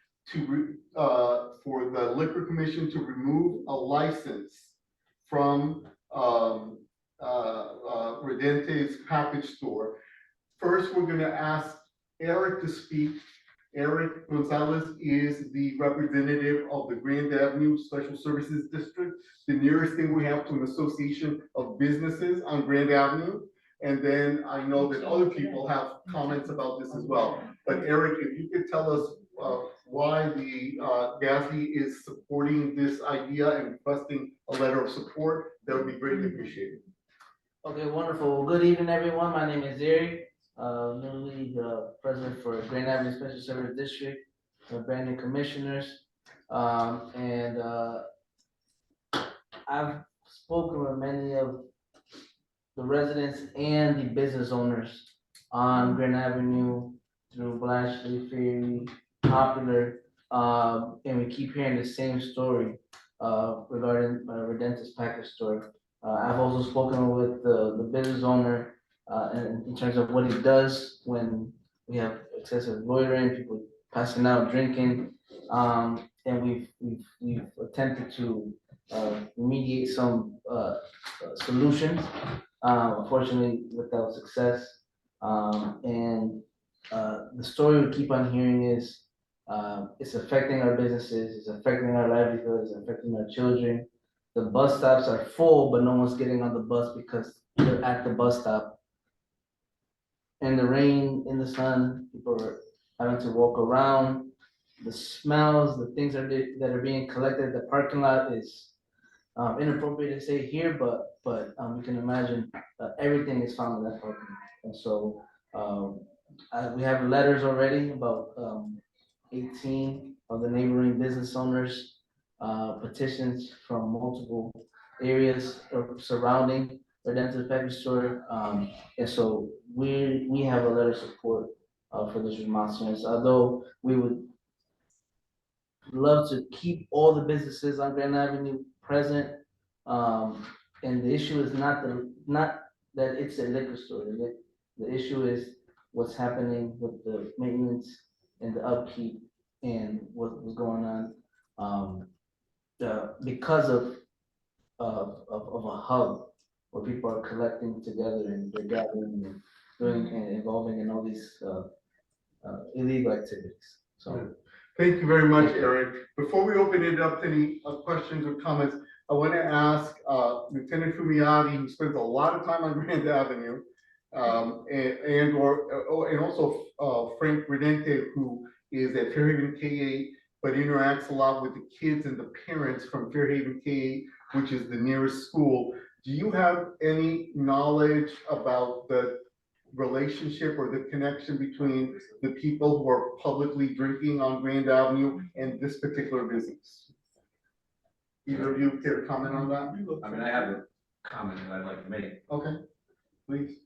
for the Liquor Commission to remove a license from Redentes Package Store. First, we're gonna ask Eric to speak. Eric Gonzalez is the representative of the Grand Avenue Special Services District, the nearest thing we have to an association of businesses on Grand Avenue. And then I know that other people have comments about this as well. But Eric, if you could tell us why the GASB is supporting this idea and requesting a letter of support, that would be greatly appreciated. Okay, wonderful. Good evening, everyone. My name is Eric, newly the president for Grand Avenue Special Service District, brand new commissioners. I've spoken with many of the residents and the business owners on Grand Avenue through Blashley, Ferry, Popular, and we keep hearing the same story regarding Redentes Package Store. I've also spoken with the business owner in terms of what he does when we have excessive loitering, people passing out, drinking, and we've attempted to remediate some solutions, unfortunately without success. The story we keep on hearing is it's affecting our businesses, it's affecting our livelihoods, it's affecting our children. The bus stops are full, but no one's getting on the bus because they're at the bus stop. In the rain, in the sun, people are having to walk around. The smells, the things that are being collected, the parking lot is inappropriate to say here, but you can imagine everything is found in that parking lot. And so we have letters already about 18 of the neighboring business owners, petitions from multiple areas surrounding Redentes Package Store. And so we have a letter of support for this remonstrance, although we would love to keep all the businesses on Grand Avenue present. And the issue is not that it's a liquor store. The issue is what's happening with the maintenance and the upkeep and what was going on. Because of a hub where people are collecting together and they're gathering and doing and involving in all these illegal activities. So. Thank you very much, Eric. Before we open it up to any questions or comments, I want to ask Lieutenant Fumiati, who spends a lot of time on Grand Avenue, and also Frank Redente, who is at Fairhaven K-8, but interacts a lot with the kids and the parents from Fairhaven K-8, which is the nearest school. Do you have any knowledge about the relationship or the connection between the people who are publicly drinking on Grand Avenue and this particular business? Either of you care to comment on that? I mean, I have a comment that I'd like to make. Okay, please.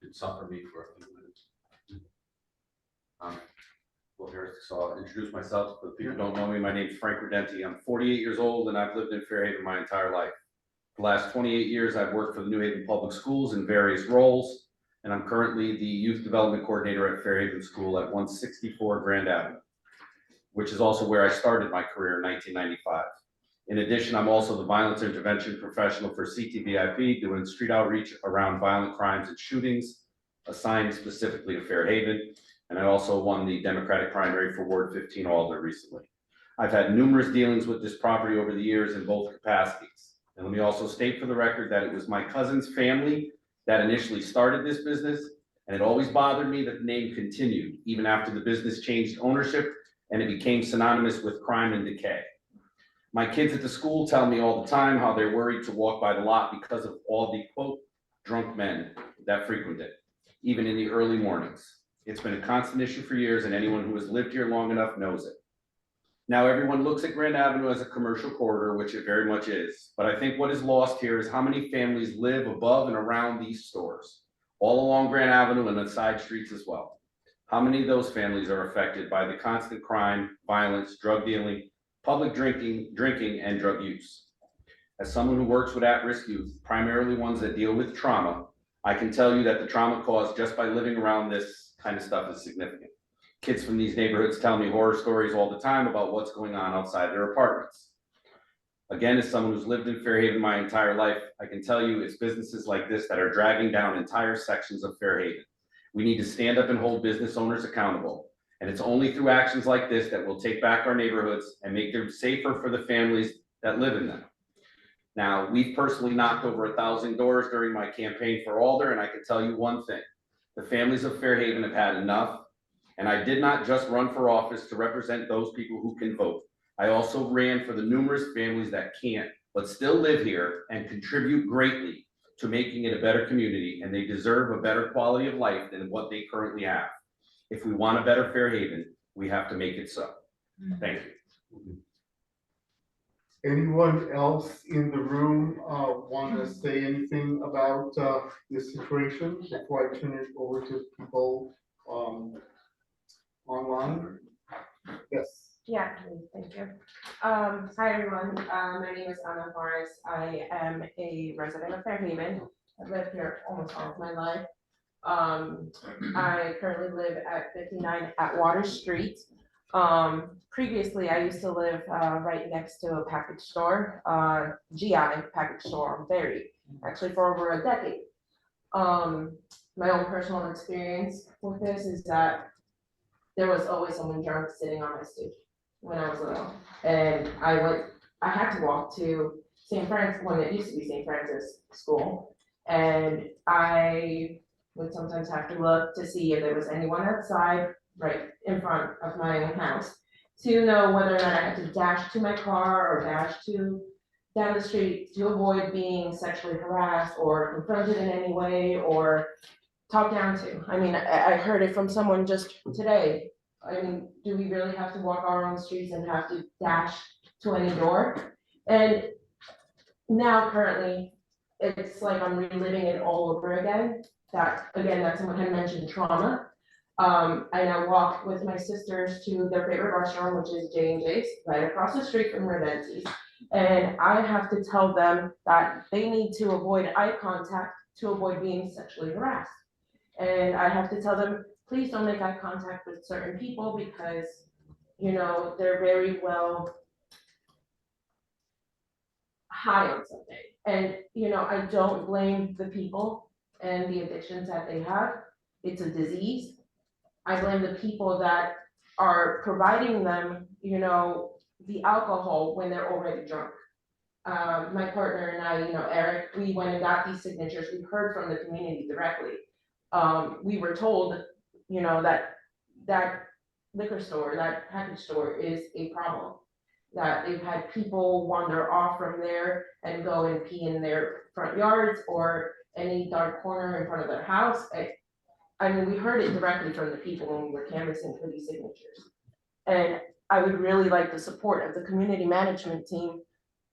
It suffered me for a few minutes. Well, here, so I'll introduce myself, for people who don't know me. My name's Frank Redente. I'm 48 years old and I've lived in Fairhaven my entire life. For the last 28 years, I've worked for the New Haven Public Schools in various roles, and I'm currently the Youth Development Coordinator at Fairhaven School at 164 Grand Avenue. which is also where I started my career in 1995. In addition, I'm also the violence intervention professional for CTVIP, doing street outreach around violent crimes and shootings, assigned specifically to Fairhaven. And I also won the Democratic primary for Ward 15 Alder recently. I've had numerous dealings with this property over the years in both capacities. And let me also state for the record that it was my cousin's family that initially started this business, and it always bothered me that the name continued even after the business changed ownership and it became synonymous with crime and decay. My kids at the school tell me all the time how they're worried to walk by the lot because of all the quote drunk men that frequent it, even in the early mornings. It's been a constant issue for years, and anyone who has lived here long enough knows it. Now, everyone looks at Grand Avenue as a commercial corridor, which it very much is. But I think what is lost here is how many families live above and around these stores, all along Grand Avenue and the side streets as well. How many of those families are affected by the constant crime, violence, drug dealing, public drinking, and drug use? As someone who works with at-risk youth, primarily ones that deal with trauma, I can tell you that the trauma caused just by living around this kind of stuff is significant. Kids from these neighborhoods tell me horror stories all the time about what's going on outside their apartments. Again, as someone who's lived in Fairhaven my entire life, I can tell you it's businesses like this that are dragging down entire sections of Fairhaven. We need to stand up and hold business owners accountable. And it's only through actions like this that we'll take back our neighborhoods and make them safer for the families that live in them. Now, we've personally knocked over 1,000 doors during my campaign for Alder, and I can tell you one thing. The families of Fairhaven have had enough. And I did not just run for office to represent those people who can vote. I also ran for the numerous families that can't, but still live here and contribute greatly to making it a better community, and they deserve a better quality of life than what they currently have. If we want a better Fairhaven, we have to make it so. Thank you. Anyone else in the room want to say anything about this situation before I turn it over to people online? Yes. Yeah, thank you. Hi, everyone. My name is Anna Morris. I am a resident of Fairhaven. I've lived here almost all of my life. I currently live at 59 Atwater Street. Previously, I used to live right next to a package store, GI package store on Berry, actually for over a decade. My own personal experience with this is that there was always someone drunk sitting on my stoop when I was little. And I had to walk to St. Francis, when it used to be St. Francis School. And I would sometimes have to look to see if there was anyone outside right in front of my own house to know whether or not I had to dash to my car or dash down the street to avoid being sexually harassed or confronted in any way or talked down to. I mean, I heard it from someone just today. I mean, do we really have to walk our own streets and have to dash to any door? And now currently, it's like I'm reliving it all over again. That someone had mentioned trauma. I now walk with my sisters to their favorite restaurant, which is J&J's, right across the street from Reventi's. And I have to tell them that they need to avoid eye contact to avoid being sexually harassed. And I have to tell them, please don't make eye contact with certain people because, you know, they're very well high on something. And, you know, I don't blame the people and the addictions that they have. It's a disease. I blame the people that are providing them, you know, the alcohol when they're already drunk. My partner and I, you know, Eric, we went and got these signatures. We heard from the community directly. We were told, you know, that liquor store, that package store is a problem. That they've had people wander off from there and go and pee in their front yards or any dark corner in front of their house. I mean, we heard it directly from the people when we were canvassing for these signatures. And I would really like the support of the community management team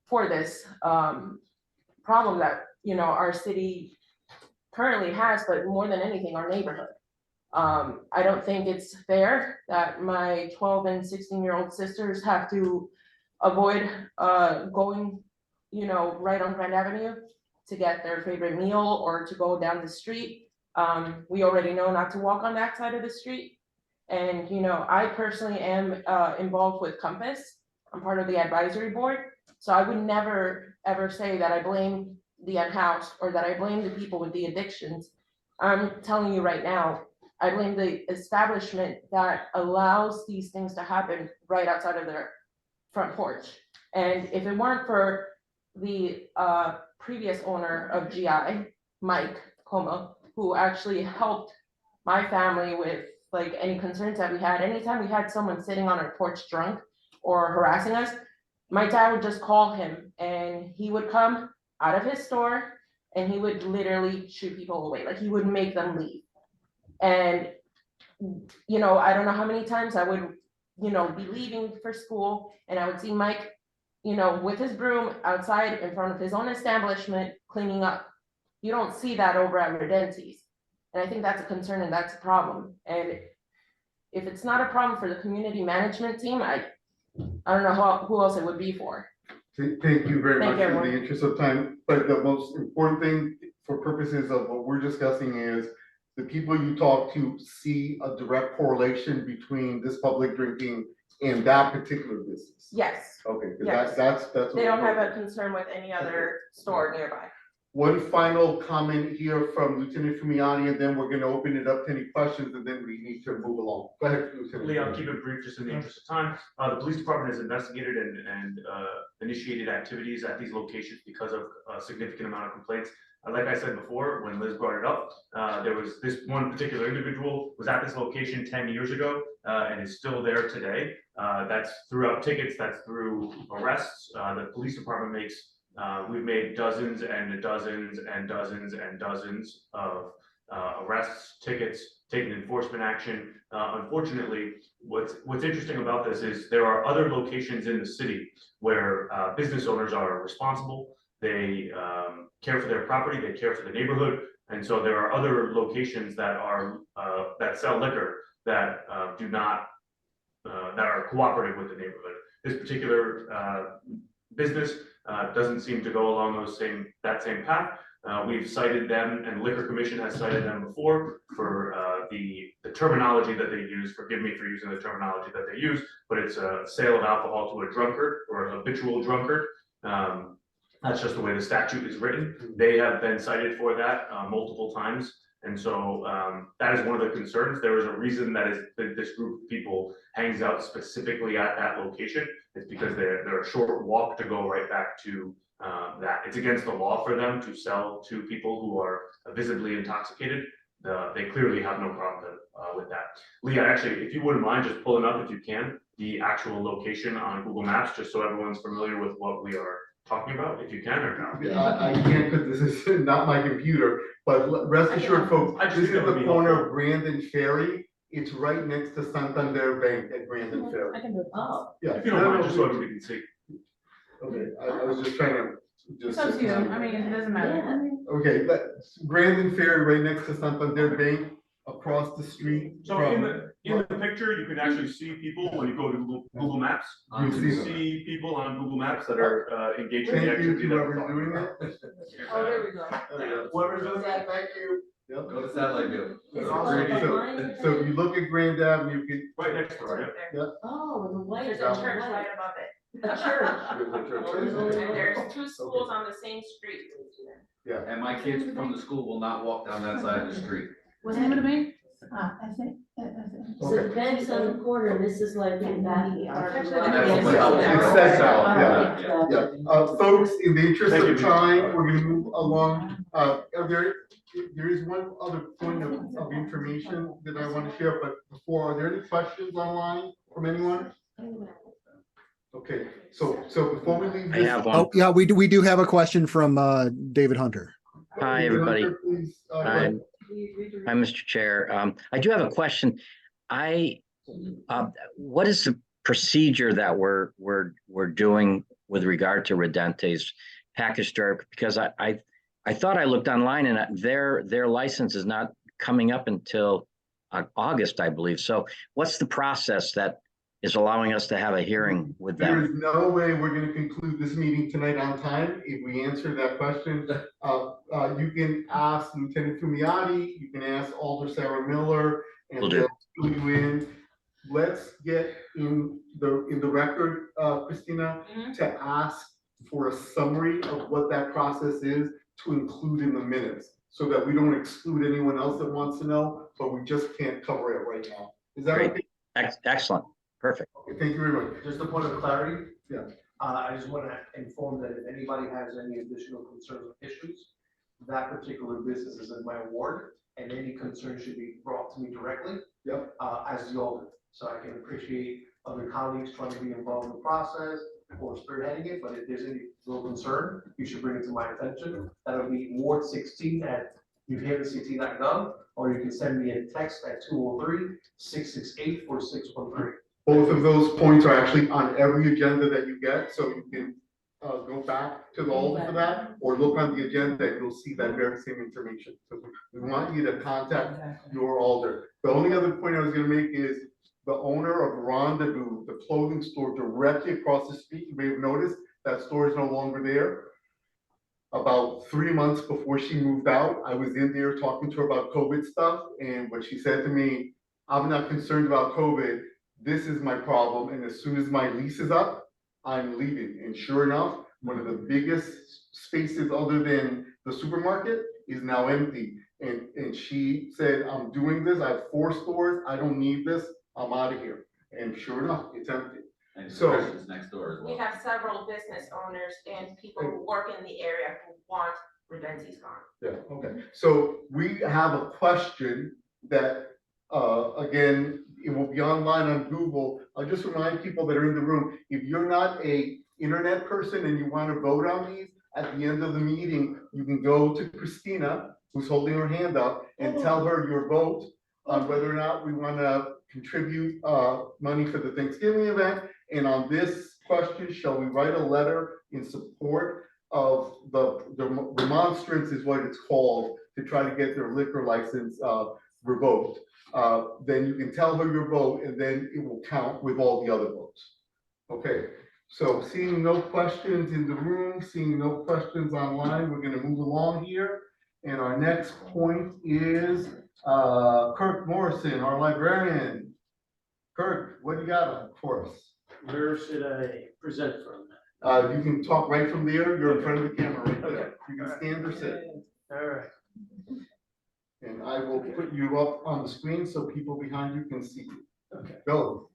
for this problem that, you know, our city currently has, but more than anything, our neighborhood. I don't think it's fair that my 12 and 16-year-old sisters have to avoid going, you know, right on Grand Avenue to get their favorite meal or to go down the street. We already know not to walk on that side of the street. And, you know, I personally am involved with Compass. I'm part of the advisory board. So I would never, ever say that I blame the unhoused or that I blame the people with the addictions. I'm telling you right now, I blame the establishment that allows these things to happen right outside of their front porch. And if it weren't for the previous owner of GI, Mike Como, who actually helped my family with like any concerns that we had, anytime we had someone sitting on our porch drunk or harassing us, my dad would just call him and he would come out of his store and he would literally shoot people away. Like he would make them leave. And, you know, I don't know how many times I would, you know, be leaving for school and I would see Mike, you know, with his broom outside in front of his own establishment cleaning up. You don't see that over at Redenti's. And I think that's a concern and that's a problem. And if it's not a problem for the community management team, I don't know who else it would be for. Thank you very Thank much you, for the everyone. interest of time, but the most important thing for purposes of what we're discussing is the people you talk to see a direct correlation between this public drinking and that particular business. Yes. Okay, 'cause Yes. that's. They don't have a concern with any other store nearby. One final comment here from Lieutenant Fumiani, and then we're gonna open it up to any questions, and then we need to move along. Go ahead, Lieutenant. Lee, I'll keep it brief just in the interest of time. The police department has investigated and initiated activities at these locations because of a significant amount of complaints. Like I said before, when Liz brought it up, there was this one particular individual was at this location 10 years ago and is still there today. That's throughout tickets, that's through arrests. The police department makes we've made dozens and dozens and dozens and dozens of arrests, tickets, taken enforcement action. Unfortunately, what's interesting about this is there are other locations in the city where business owners are responsible. They care for their property, they care for the neighborhood, and so there are other locations that are that sell liquor that do not that are cooperative with the neighborhood. This particular business doesn't seem to go along that same path. We've cited them, and Liquor Commission has cited them before for the terminology that they use. Forgive me for using the terminology that they use, but it's a sale of alcohol to a drunkard or a habitual drunkard. That's just the way the statute is written. They have been cited for that multiple times. And so that is one of the concerns. There is a reason that this group of people hangs out specifically at that location. It's because they're a short walk to go right back to that. It's against the law for them to sell to people who are visibly intoxicated. They clearly have no problem with that. Leah, actually, if you wouldn't mind just pulling up, if you can, the actual location on Google Maps, just so everyone's familiar with what we are talking about, if you can or not. I can't, because this is not my computer, but rest assured, folks, this is the corner of Brandon Ferry. It's right next to Santander Bank at Brandon Ferry. I can do it. Oh. Yeah. If you don't mind, just so everybody can see. Okay, I was just trying to. It's up to you. I mean, it doesn't matter. Okay, that's Brandon Ferry right next to Santander Bank, across the street So in the picture, you can actually see people when you go to Google Maps. You can see people on Google Maps that are engaged in the Thank you activity to that we're whoever's talking doing about. it. Oh, there we go. Whoever's doing that, thank you. Yep. Go to satellite view. So you look at Grand Avenue, you can. Right next door, yeah. Yep. Oh, the white. There's a church right above it. A church. And there's two schools on the same street. Yeah. And my kids from the school will not walk down that side of the street. What's the name of the bank? Ah, I think. So the bank's on the corner, this is like in that. That's what It says so, yeah. Folks, in the interest Thank of you. time, we're gonna move along. There is one other point of information that I want to share, but before, are there any questions online from anyone? Okay, so before we leave I this. have one. Oh, yeah, we do have a question from David Hunter. Hi, everybody. Please, go Hi, ahead. hi, Mr. Chair. I do have a question. What is the procedure that we're doing with regard to Redente's package store? Because I thought I looked online and their license is not coming up until August, I believe. So what's the process that is allowing us to have a hearing with There is them? no way we're gonna conclude this meeting tonight on time. If we answer that question, you can ask Lieutenant Fumiati, you can ask Alder Sarah Miller, Will and do. they'll fill you in. let's get in the record, Christina, to ask for a summary of what that process is to include in the minutes, so that we don't exclude anyone else that wants to know, but we just can't cover it right now. Is that Great. okay? Excellent. Perfect. Okay, thank you very much. Just a point of clarity, Yeah. I just want to inform that if anybody has any additional concerns or issues, that particular business is in my ward, and any concern should be brought to me directly. Yep. As the alternate, so I can appreciate other colleagues trying to be involved in the process or spearheading it, but if there's any real concern, you should bring it to my attention. That'll be Ward 16 at newhavenct.gov, or you can send me a text at 203-668-4613. Both of those points are actually on every agenda that you get, so you can go back to the alder for that, or look on the agenda and you'll see that very same information. So we want you to contact your alder. The only other point I was gonna make is the owner of Rendezvous, the clothing store directly across the street, you may have noticed that store is no longer there. About 3 months before she moved out, I was in there talking to her about COVID stuff, and what she said to me, I'm not concerned about COVID, this is my problem, and as soon as my lease is up, I'm leaving. And sure enough, one of the biggest spaces other than the supermarket is now empty. And she said, I'm doing this, I have 4 stores, I don't need this, I'm out of here. And sure enough, it's empty. And So- Christian's next door as We well. have several business owners and people who work in the area who want Redenti's gone. Yeah, okay. So we have a question that, again, it will be online on Google. I'll just remind people that are in the room, if you're not a internet person and you want to vote on these, at the end of the meeting, you can go to Christina, who's holding her hand up, and tell her your vote on whether or not we want to contribute money for the Thanksgiving event. And on this question, shall we write a letter in support of the remonstrance is what it's called, to try to get their liquor license revoked. Then you can tell her your vote, and then it will count with all the other votes. Okay, so seeing no questions in the room, seeing no questions online, we're gonna move along here. And our next point is Kirk Morrison, our librarian. Kirk, what do you got for us? Where should I present from? You can talk right from there, you're in front of the camera right there. You can stand or sit. All right. And I will put you up on the screen so people behind you can see you. Okay. Go.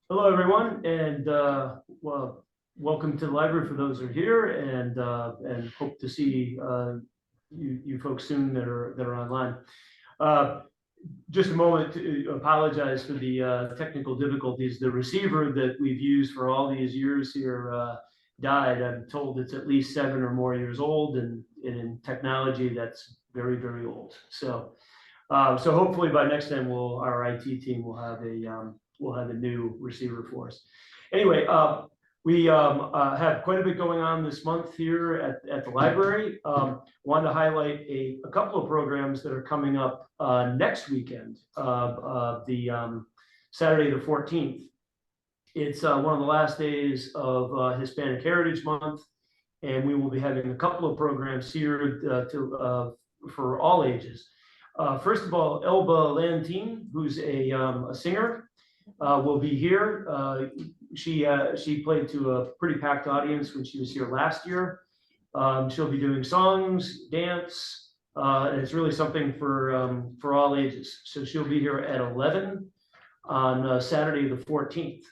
Hello, everyone, and well, welcome to the library for those who are here, and hope to see you folks soon that are online. Just a moment to apologize for the technical difficulties. The receiver that we've used for all these years here died. I'm told it's at least 7 or more years old, and in technology, that's very, very old. So, so hopefully by next time, our IT team will have a new receiver for us. Anyway, we have quite a bit going on this month here at the library. Wanted to highlight a couple of programs that are coming up next weekend, the Saturday the 14th. It's one of the last days of Hispanic Heritage Month, and we will be having a couple of programs here for all ages. First of all, Elba Lantine, who's a singer, will be here. She played to a pretty packed audience when she was here last year. She'll be doing songs, dance, and it's really something for all ages. So she'll be here at 11 on Saturday the 14th.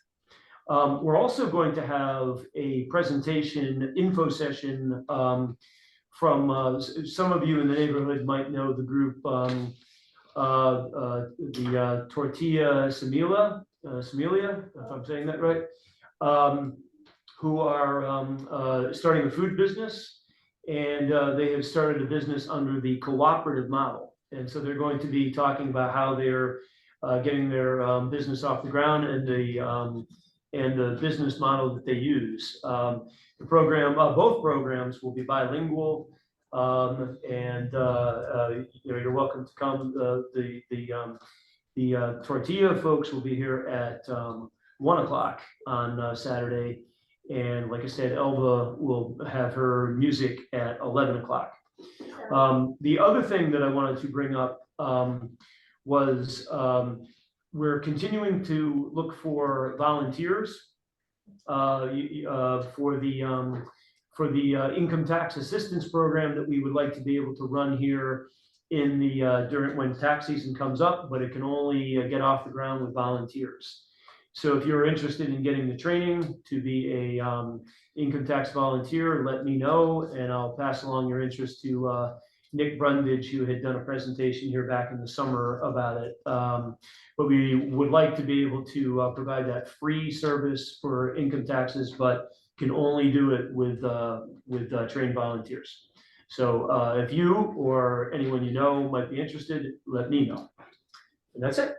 We're also going to have a presentation, info session from some of you in the neighborhood might know the group, the Tortilla Semilia, if I'm saying that right, who are starting a food business, and they have started a business under the cooperative model. And so they're going to be talking about how they're getting their business off the ground and the business model that they use. The program, both programs will be bilingual, and you're welcome to come. The Tortilla folks will be here at 1 o'clock on Saturday, and like I said, Elba will have her music at 11 o'clock. The other thing that I wanted to bring up was we're continuing to look for volunteers for the income tax assistance program that we would like to be able to run here in the during when tax season comes up, but it can only get off the ground with volunteers. So if you're interested in getting the training to be a income tax volunteer, let me know, and I'll pass along your interest to Nick Brundage, who had done a presentation here back in the summer about it. But we would like to be able to provide that free service for income taxes, but can only do it with trained volunteers. So if you or anyone you know might be interested, let me know. And that's it.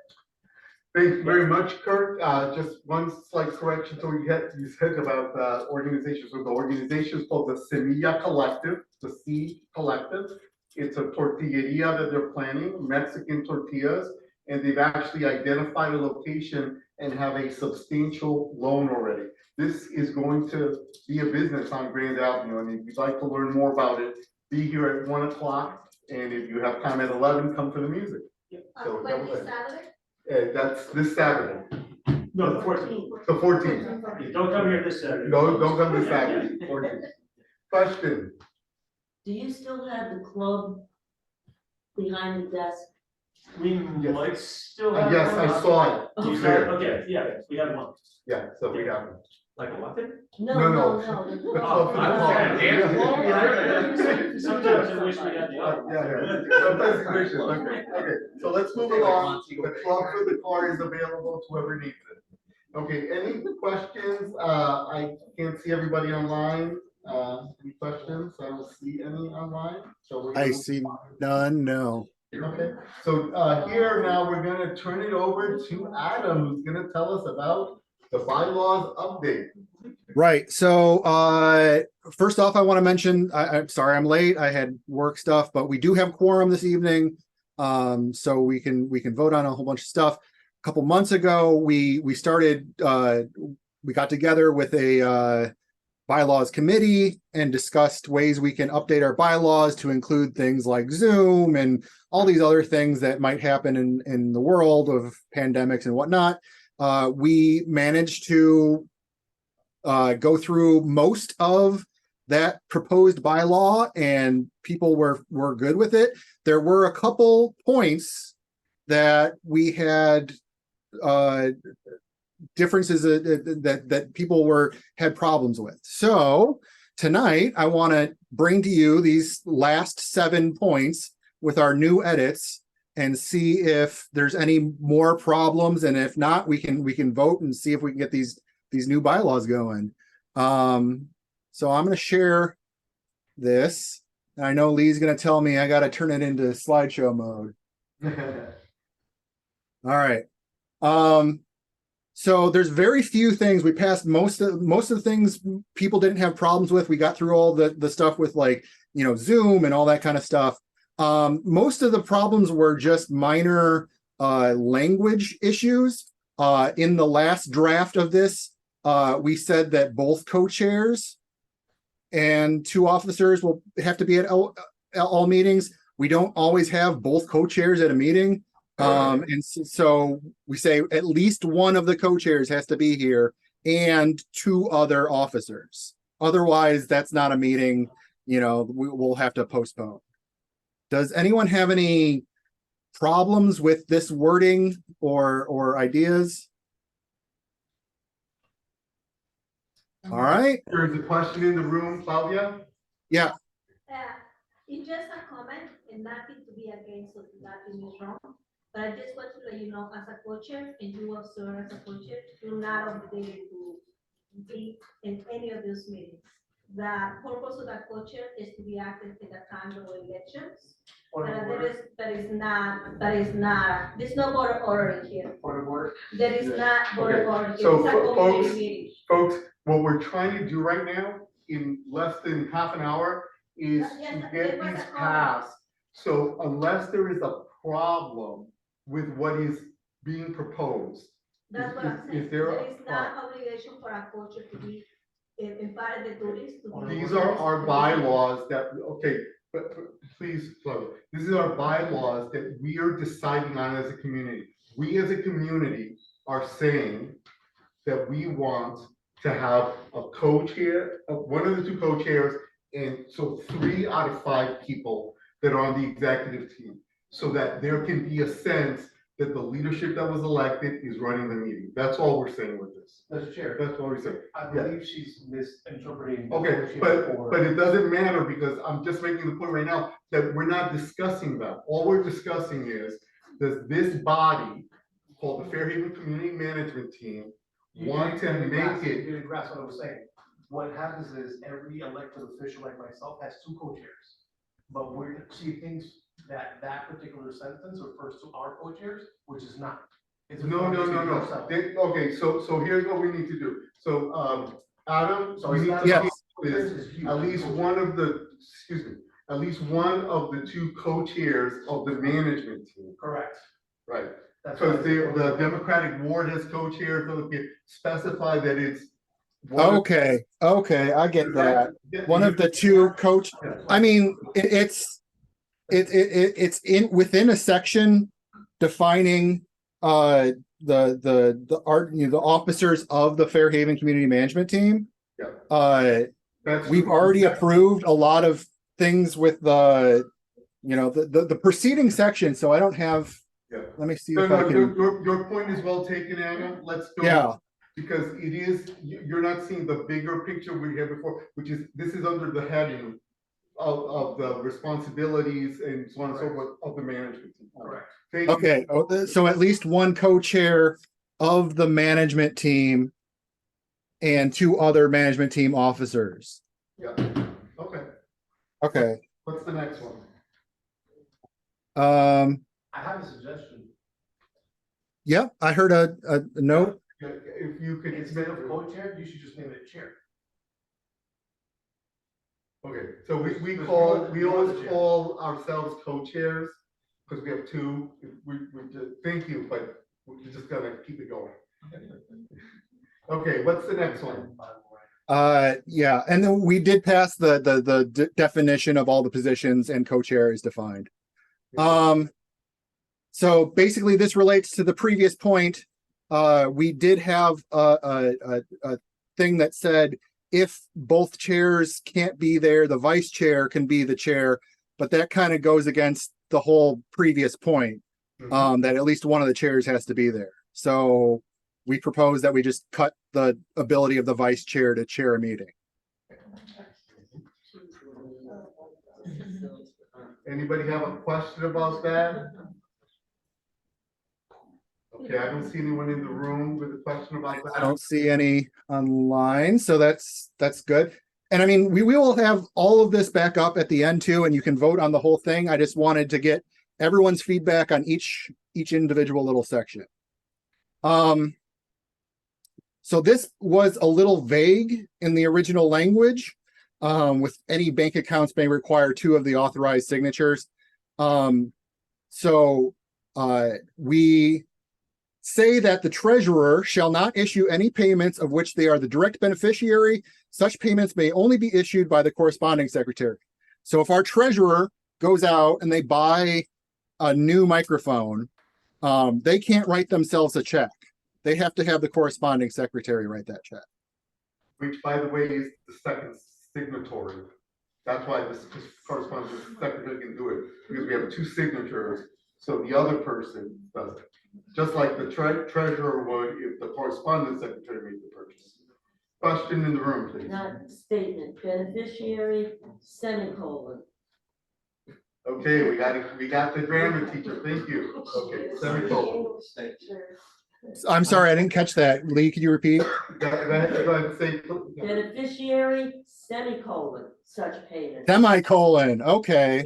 Thank you very much, Kurt. Just one slight correction. So you said about organizations. So the organization is called the Semilla Collective, the Seed Collective. It's a tortilleria that they're planning, Mexican tortillas, and they've actually identified a location and have a substantial loan already. This is going to be a business on Grand Avenue, and if you'd like to learn more about it, be here at 1 o'clock, and if you have time at 11, come for the music. So that's this Saturday. No, the 14th. The 14th. Don't come here this Saturday. No, don't come this Saturday. 14th. Question. Do you still have the club behind the desk? We might still have. Yes, I saw it. You saw it? Okay, yeah, we have one. Yeah, so we have one. Like a weapon? No. The club for the club. Sometimes I wish we had the other. Yeah. Sometimes you wish it. Okay, so let's move along. The club for the car is available to whoever needs it. Okay, any questions? I can't see everybody online. Any questions? I don't see any online. So I see none, no. Okay, so here now we're gonna turn it over to Adam, who's gonna tell us about the bylaws update. Right. So first off, I want to mention, I'm sorry I'm late. I had work stuff, but we do have quorum this evening. So we can vote on a whole bunch of stuff. A couple months ago, we got together with a bylaws committee and discussed ways we can update our bylaws to include things like Zoom and all these other things that might happen in the world of pandemics and whatnot. We managed to go through most of that proposed bylaw, and people were good with it. There were a couple points that we had differences that people had problems with. So tonight, I want to bring to you these last 7 points with our new edits and see if there's any more problems, and if not, we can vote and see if we can get these new bylaws going. So I'm going to share this. And I know Lee's going to tell me I got to turn it into slideshow mode. All right. So there's very few things. We passed most of the things people didn't have problems with. We got through all the stuff with, like, Zoom and all that kind of stuff. Most of the problems were just minor language issues. In the last draft of this, we said that both co-chairs and 2 officers will have to be at all meetings. We don't always have both co-chairs at a meeting. And so we say at least one of the co-chairs has to be here and 2 other officers. Otherwise, that's not a meeting. We'll have to postpone. Does anyone have any problems with this wording or ideas? All right. There's a question in the room, Claudia? Yeah. It's just a comment and nothing to be against, so nothing is wrong. But I just want to let you know, as a co-chair, and you observe as a co-chair, you're not obligated to be in any of those meetings. The purpose of that co-chair is to be active in the time of elections. There's no board order in here. There is not board order. So folks, what we're trying to do right now in less than half an hour is to get these passed. So unless there is a problem with what is being proposed. That's what I'm saying. There is not obligation for a co-chair to be in part of the duties. These are our bylaws that, okay, but please, Flo, this is our bylaws that we are deciding on as a community. We as a community are saying that we want to have a co-chair, one of the two co-chairs, and so 3 out of 5 people that are on the executive team, so that there can be a sense that the leadership that was elected is running the meeting. That's all we're saying with this. Mr. Chair, That's all we're saying. I Yeah. believe she's misinterpreting. the Okay, motion but, for- but it doesn't matter because I'm just making the point right now that we're not discussing that. All we're discussing is, does this body called the Fairhaven Community Management Team want to didn't grasp- make You it? didn't grasp what I was saying. What happens is every elected official like myself has 2 co-chairs. But she thinks that that particular sentence refers to our co-chairs, which is not. It's No, no, no, no. yourself. Okay, so here's what we need to do. So, Adam, So we it's need not to about keep co-chairs, this, it's you. at least one of the, excuse me, at least one of the 2 co-chairs of the management team. Correct. Right, That's because why- the Democratic ward has co-chairs, so it specify that it's. one of- Okay, I get that. One of the 2 coach, I mean, it's within a section defining the art, the officers of the Fairhaven Community Management Team. Yeah. We've already approved a lot of things with the preceding section, so I don't have. Yeah. Let me see No, if I no, can. your point is well taken, Adam. Let's go. Yeah. Because it is, you're not seeing the bigger picture we had before, which is, this is under the heading of the responsibilities and so on and so forth of the management team. Correct. Thank you. Okay, so at least one co-chair of the management team and 2 other management team officers. Yeah, okay. Okay. What's the next one? I have a suggestion. Yeah, I heard a note. If you could. Instead of co-chair, you should just name it chair. Okay, so we Mr. always Chair. call ourselves co-chairs, because we have 2, we just, thank you, but we're just gonna keep it going. Okay, what's the next one? Yeah, and then we did pass the definition of all the positions and co-chair is defined. So basically this relates to the previous point. We did have a thing that said if both chairs can't be there, the vice chair can be the chair, but that kind of goes against the whole previous point, that at least one of the chairs has to be there. So we propose that we just cut the ability of the vice chair to chair a meeting. Anybody have a question about that? Okay, I don't see anyone in the room with a question about that. I don't see any online, so that's good. And I mean, we will have all of this back up at the end too, and you can vote on the whole thing. I just wanted to get everyone's feedback on each individual little section. So this was a little vague in the original language, with any bank accounts may require 2 of the authorized signatures. We say that the treasurer shall not issue any payments of which they are the direct beneficiary. Such payments may only be issued by the corresponding secretary. So if our treasurer goes out and they buy a new microphone, they can't write themselves a check. They have to have the corresponding secretary write that check. Which, by the way, is the second signatory. That's why this corresponding secretary can do it, because we have 2 signatures, so the other person does it. Just like the treasurer would if the corresponding secretary made the purchase. Question in the room, please. Not statement, beneficiary, semicolon. Okay, we got the grammar teacher, thank you. Okay, semicolon. I'm sorry, I didn't catch that. Lee, could you repeat? Go ahead, say. Beneficiary, semicolon, such payment. Semicolon, okay.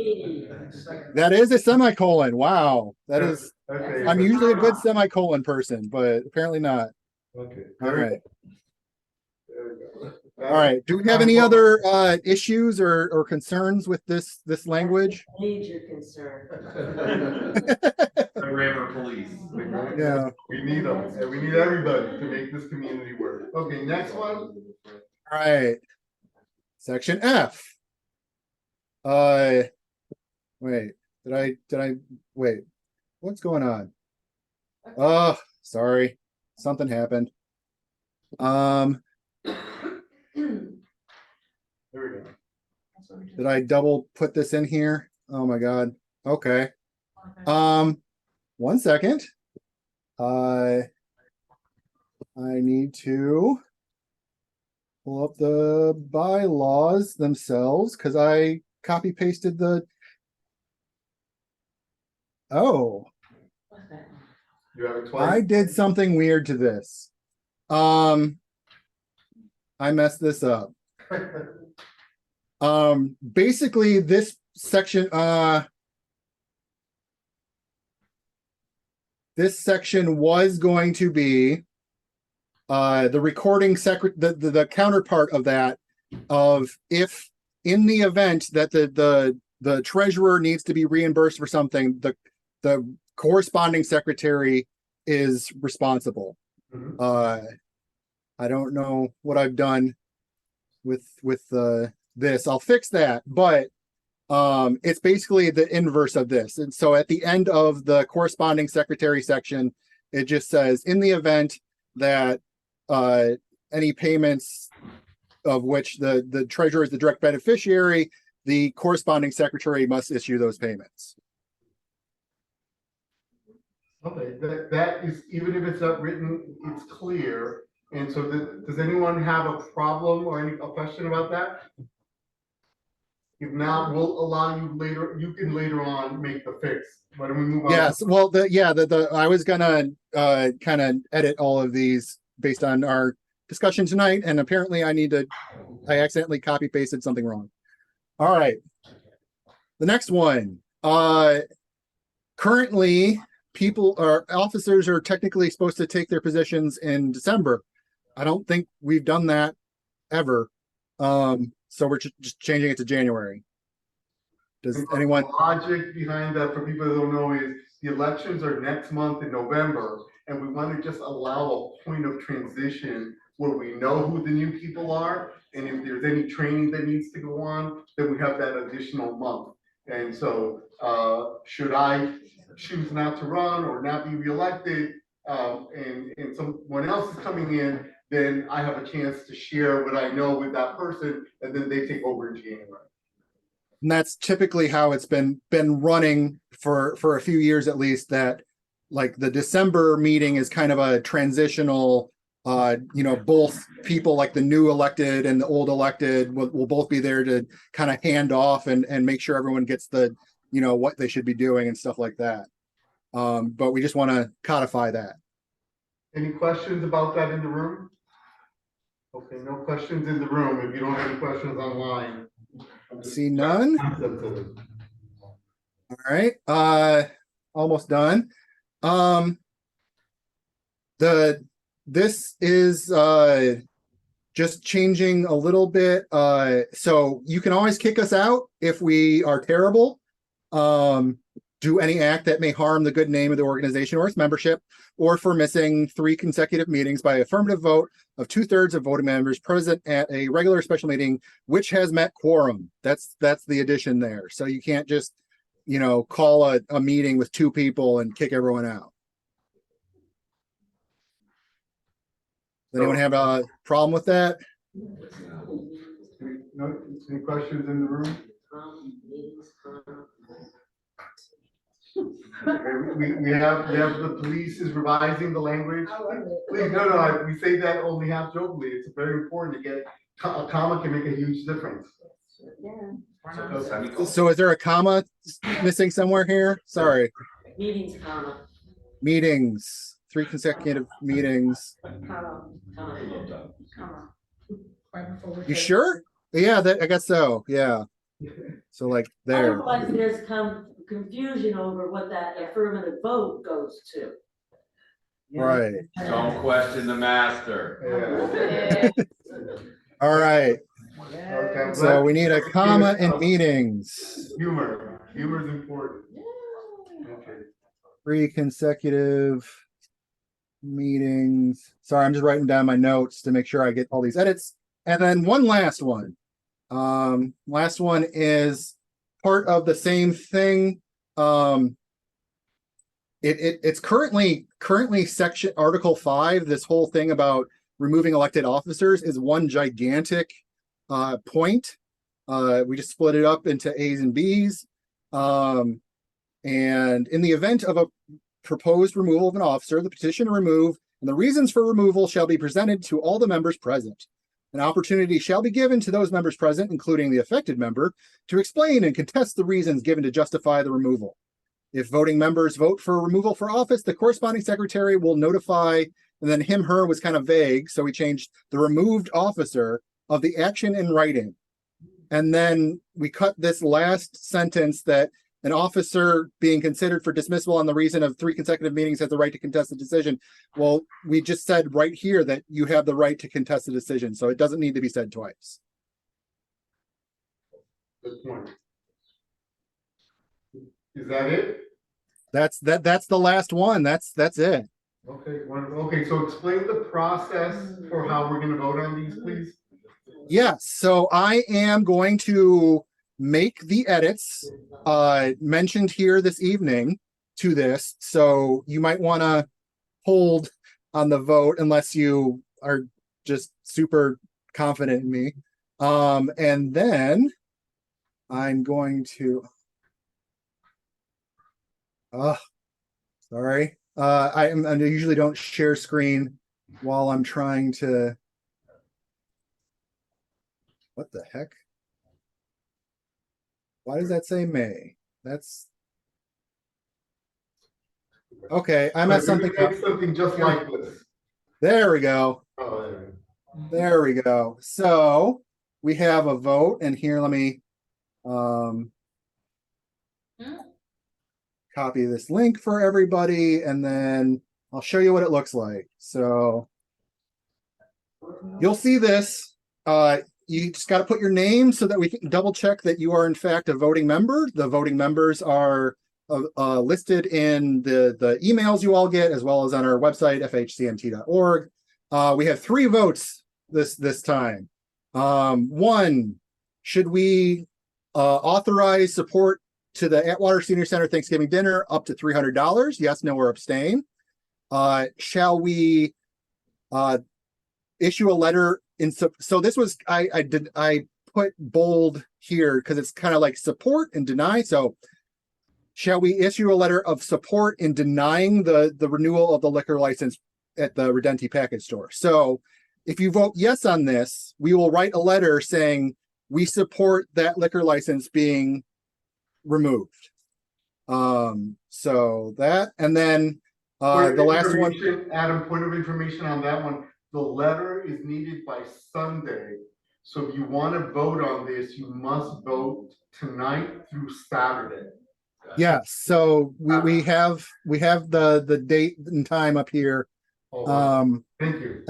That is a semicolon. Wow, that is. Okay. I'm usually a good semicolon person, but apparently not. Okay. All right. There we go. All right. Do we have any other issues or concerns with this language? Major concern. Grammar police. Yeah. We need them, and we need everybody to make this community work. Okay, next one. All right. Section F. Wait, wait, what's going on? Oh, sorry, something happened. There we go. Did I double put this in here? Oh my God. Okay. 1 second. I need to pull up the bylaws themselves because I copy pasted the. Oh, You have it twice? I did something weird to this. I messed this up. Basically this section, this section was going to be the recording the counterpart of that, of if in the event that the treasurer needs to be reimbursed for something, the corresponding secretary is responsible. I don't know what I've done with this. I'll fix that, but it's basically the inverse of this. And so at the end of the corresponding secretary section, it just says, in the event that any payments of which the treasurer is the direct beneficiary, the corresponding secretary must issue those payments. Okay, that is, even if it's not written, it's clear. And so does anyone have a problem or a question about that? If not, we'll allow you later, you can later on make the fix. Why don't we move on? Yes, well, I was gonna kind of edit all of these based on our discussion tonight, and apparently I accidentally copy pasted something wrong. All right. The next one. Currently, officers are technically supposed to take their positions in December. I don't think we've done that ever. So we're just changing it to January. Does anyone? The logic behind that, for people that don't know, is the elections are next month in November, and we want to just allow a point of transition where we know who the new people are, and if there's any training that needs to go on, then we have that additional month. And so, should I choose not to run or not be reelected, and someone else is coming in, then I have a chance to share what I know with that person, and then they take over in January. And that's typically how it's been running for a few years at least, that like the December meeting is kind of a transitional, both people, like the new elected and the old elected will both be there to kind of hand off and make sure everyone gets the, what they should be doing and stuff like that. But we just want to codify that. Any questions about that in the room? Okay, no questions in the room. If you don't have any questions online. See none. All right, almost done. This is just changing a little bit. So you can always kick us out if we are terrible. Do any act that may harm the good name of the organization or its membership, or for missing 3 consecutive meetings by affirmative vote of 2/3 of voting members present at a regular special meeting, which has met quorum. That's the addition there. So you can't just, call a meeting with 2 people and kick everyone out. Does anyone have a problem with that? Any questions in the room? We have the police is revising the language. Please, no, we say that only half jokingly. It's very important to get, a comma can make a huge difference. So is there a comma missing somewhere here? Sorry. Meetings, comma. Meetings, 3 consecutive meetings. You sure? Yeah, I guess so. Yeah. So like there. Otherwise, there's confusion over what that affirmative vote goes to. Right. Don't question the master. All right. Okay, So we need a comma in meetings. Humor is important. Okay. 3 consecutive meetings. Sorry, I'm just writing down my notes to make sure I get all these edits. And then one last one. Last one is part of the same thing. It's currently section Article 5, this whole thing about removing elected officers is one gigantic point. We just split it up into A's and B's. And in the event of a proposed removal of an officer, the petition to remove and the reasons for removal shall be presented to all the members present. An opportunity shall be given to those members present, including the affected member, to explain and contest the reasons given to justify the removal. If voting members vote for removal for office, the corresponding secretary will notify, and then him, her was kind of vague, so we changed the removed officer of the action in writing. And then we cut this last sentence that an officer being considered for dismissal on the reason of 3 consecutive meetings has the right to contest the decision. Well, we just said right here that you have the right to contest the decision, so it doesn't need to be said twice. Good point. Is that it? That's the last one. That's it. Okay, wonderful. Okay, so explain the process for how we're gonna vote on these, please. Yes, so I am going to make the edits mentioned here this evening to this. So you might want to hold on the vote unless you are just super confident in me. And then I'm going to, sorry. I usually don't share screen while I'm trying to, what the heck? Why does that say May? That's okay. I'm at something. Something just like this. There we go. Oh, there we go. So we have a vote, and here let me copy this link for everybody, and then I'll show you what it looks like. So you'll see this. You just got to put your name so that we can double check that you are in fact a voting member. The voting members are listed in the emails you all get, as well as on our website, FHCMT.org. We have 3 votes this time. 1, should we authorize support to the Atwater Senior Center Thanksgiving dinner up to $300? Yes, no, or abstain. Shall we issue a letter in so this was I put bold here because it's kind of like support and deny. So shall we issue a letter of support in denying the renewal of the liquor license at the Redenti package store? So if you vote yes on this, we will write a letter saying we support that liquor license being removed. So that, and then the last one, Adam, point of information on that one. The letter is needed by Sunday. So if you want to vote on this, you must vote tonight through Saturday. yes. So we have the date and time up here. Thank you.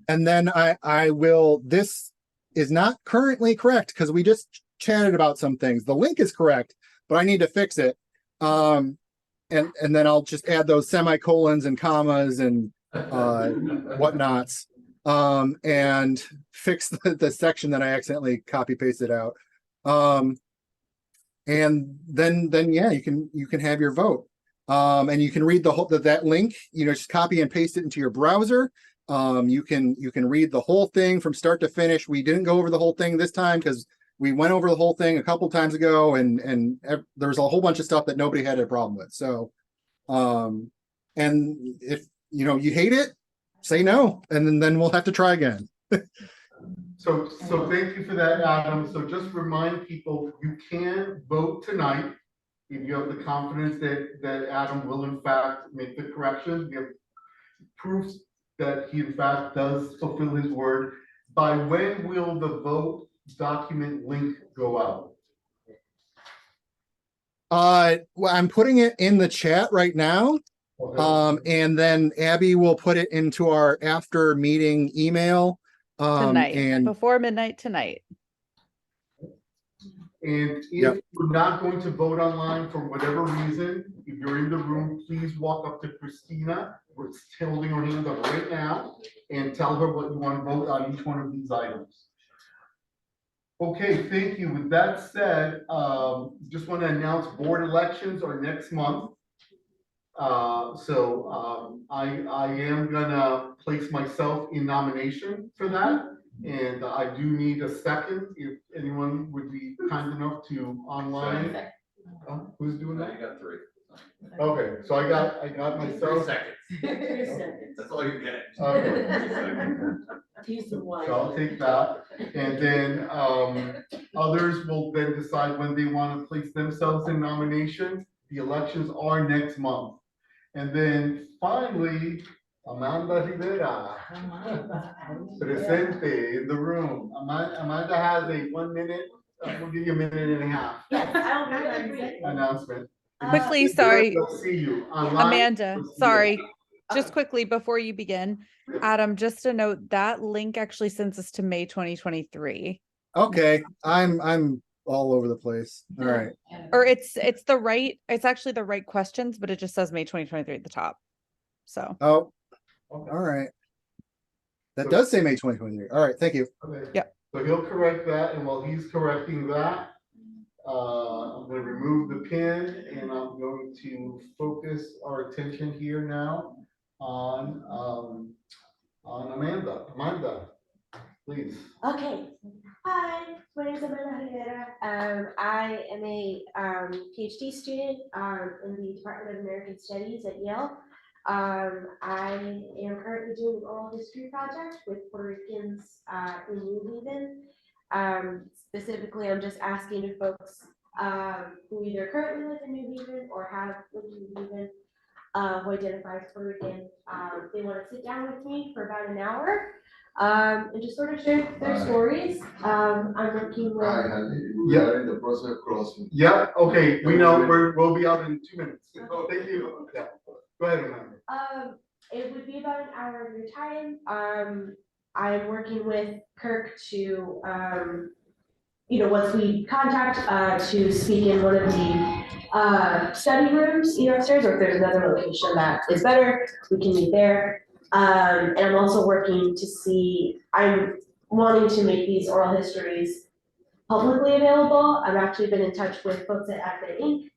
And then I will, this is not currently correct because we just chatted about some things. The link is correct, but I need to fix it. And then I'll just add those semicolons and commas and whatnots, and fix the section that I accidentally copy pasted out. And then yeah, you can have your vote. And you can read the whole that link, just copy and paste it into your browser. You can read the whole thing from start to finish. We didn't go over the whole thing this time because we went over the whole thing a couple times ago, and there's a whole bunch of stuff that nobody had a problem with. So, and if you hate it, say no, and then we'll have to try again. So thank you for that, Adam. So just remind people, you can vote tonight if you have the confidence that Adam will in fact make the corrections. We have proof that he in fact does fulfill his word. By when will the vote document link go out? Well, I'm putting it in the chat right now. Okay. And then Abby will put it into our after meeting email. Tonight, and before midnight tonight. And if you're not going to vote online for whatever reason, if you're in the room, please walk up to Christina. We're holding her hand up right now and tell her what you want to vote on each one of these items. Okay, thank you. With that said, just want to announce board elections are next month. I am gonna place myself in nomination for that. And I do need a second, if anyone would be kind enough to online. Who's doing that? You got 3. Okay, so I got myself. 3 seconds. 3 seconds. That's all you get. Peace and wine. So I'll take that, and then, others will then decide when they want to place themselves in nomination. The elections are next month. And then finally, Amanda Rivera, presente in the room. Amanda has a 1 minute, we'll give you a minute and a half. Yes, I'll be very brief. Announcement. Quickly, sorry. We'll see you online. Amanda, We'll see you. sorry. Just quickly before you begin, Adam, just a note, that link actually sends us to May 2023. Okay, I'm all over the place. All right. Or it's actually the right questions, but it just says May 2023 at the top. So. Oh, all right. That does say May 2023. All right, thank you. Okay. Yep. So he'll correct that, and while he's correcting that, I'm gonna remove the pin, and I'm going to focus our attention here now on Amanda. Amanda, please. Okay. Hi, my name is Amanda Rivera. I am a PhD student in the Department of American Studies at Yale. I am currently doing an oral history project with Puerto Ricans in New Haven. Specifically, I'm just asking if folks who either currently live in New Haven or have lived in New Haven who identify as Puerto Rican, they want to sit down with me for about an hour and just sort of share their stories. I'm working with. We are in the process of crossing. Yeah, okay, we know, we'll be out in 2 minutes. Thank you. Yeah. Go ahead, Amanda. It would be about an hour of your time. I'm working with Kirk to, once we contact, to speak in one of the study rooms, upstairs, or if there's another location that is better, we can meet there. And I'm also working to see, I'm wanting to make these oral histories publicly available. I've actually been in touch with folks at Acme Inc.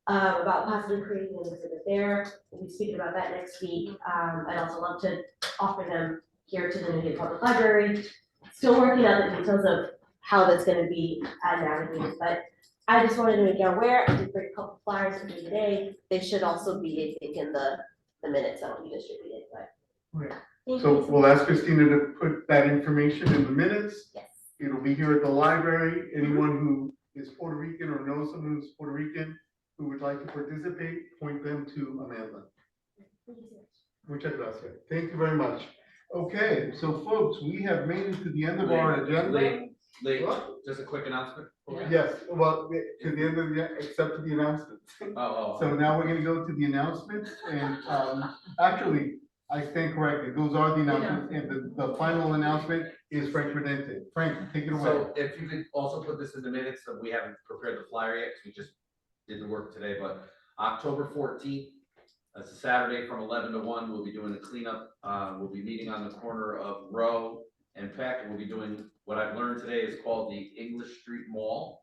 About possibly creating an exhibit there. We'll be speaking about that next week. I'd also love to offer them here to the New Haven Public Library. Still working out the details of how that's going to be navigated, but I just wanted to make you aware. I did bring a couple flyers with me today. They should also be, I think, in the minutes that will be distributed. But So we'll ask Christina to put that information in the minutes. Yes. It'll be here at the library. Anyone who is Puerto Rican or knows someone who's Puerto Rican who would like to participate, point them to Amanda. Muchas gracias. Thank you very much. Okay, so folks, we have made it to the end of our agenda. Late, just a quick announcement. Yes, well, to the end of except for the announcement. So now we're gonna go to the announcements, and actually, I stand corrected. Those are the announcements, and the final announcement is Frank Redente. Frank, take it away. So if you could also put this in the minutes, that we haven't prepared the flyer yet, because we just did the work today, but October 14th, that's a Saturday from 11 to 1, we'll be doing a cleanup. We'll be meeting on the corner of Row and Peck, and we'll be doing what I've learned today is called the English Street Mall.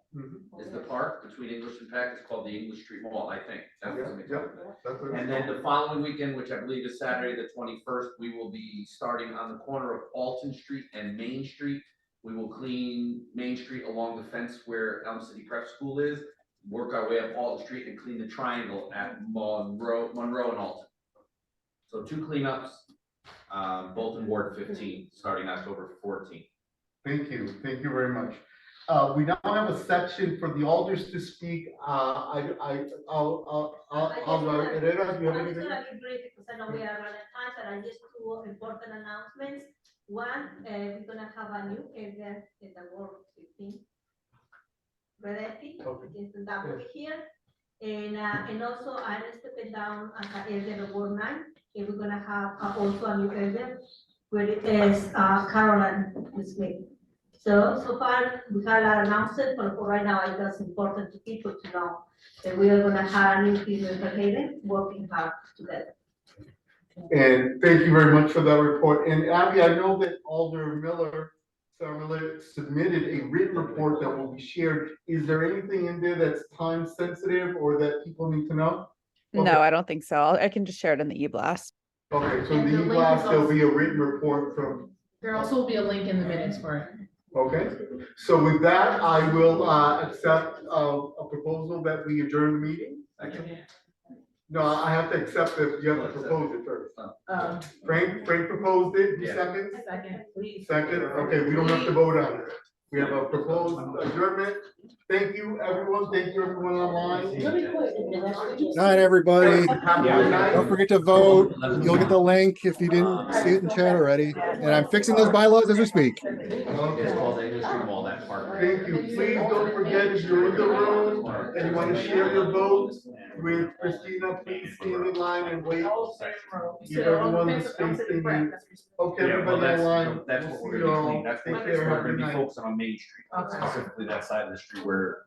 Is the park between English and Peck, it's called the English Street Mall, I think. That's what somebody told me. And then the following weekend, which I believe is Saturday, the 21st, we will be starting on the corner of Alton Street and Main Street. We will clean Main Street along the fence where Elm City Prep School is, work our way up Alton Street and clean the triangle at Monroe and Alton. So 2 cleanups, both in Ward 15, starting October 14th. Thank you very much. We now have a section for the alders to speak. I'll Herrera, do you have I'm just anything? gonna be brief because I know we are running out of time, but I just 2 important announcements. One, we're gonna have a new event in the Ward 15. Redetti, is in that over here. And also I'm stepping down as an elder of Ward 9, and we're gonna have also a new elder, where it is Caroline Smith. So far, we had a lot of announcements, but for right now, I think it's important to people to know that we are gonna have a new people in Haven working hard together. And thank you very much for that report. And Abby, I know that Alder Miller Summerlin submitted a written report that will be shared. Is there anything in there that's time sensitive or that people need to know? No, I don't think so. I can just share it in the e-blast. Okay, so And the the link e-blast, is there'll also- be a written report from, There also will be a link in the minutes for it. okay? So with that, I will, accept, a proposal that we adjourn the meeting. No, I have to accept it, you have to propose it first. Frank proposed it, who second? Second, please. Second, okay, we don't have to vote on it. We have a proposed adjournment. Thank you, everyone, thank you, everyone online. Really quick. Night, everybody. Have a good night. Don't forget to vote. You'll get the link if you didn't see it in chat already. And I'm fixing those bylaws as we speak. Thank you. Please don't forget, if you're in the room and you want to share your vote with Christina, please stand in line and wait. Give everyone the space they need. Okay, everybody online. That's We'll what see we're you gonna all. be cleaning. That's Take what care. we're Have a gonna good be night. focusing on Main Street, Okay. specifically that side of the street where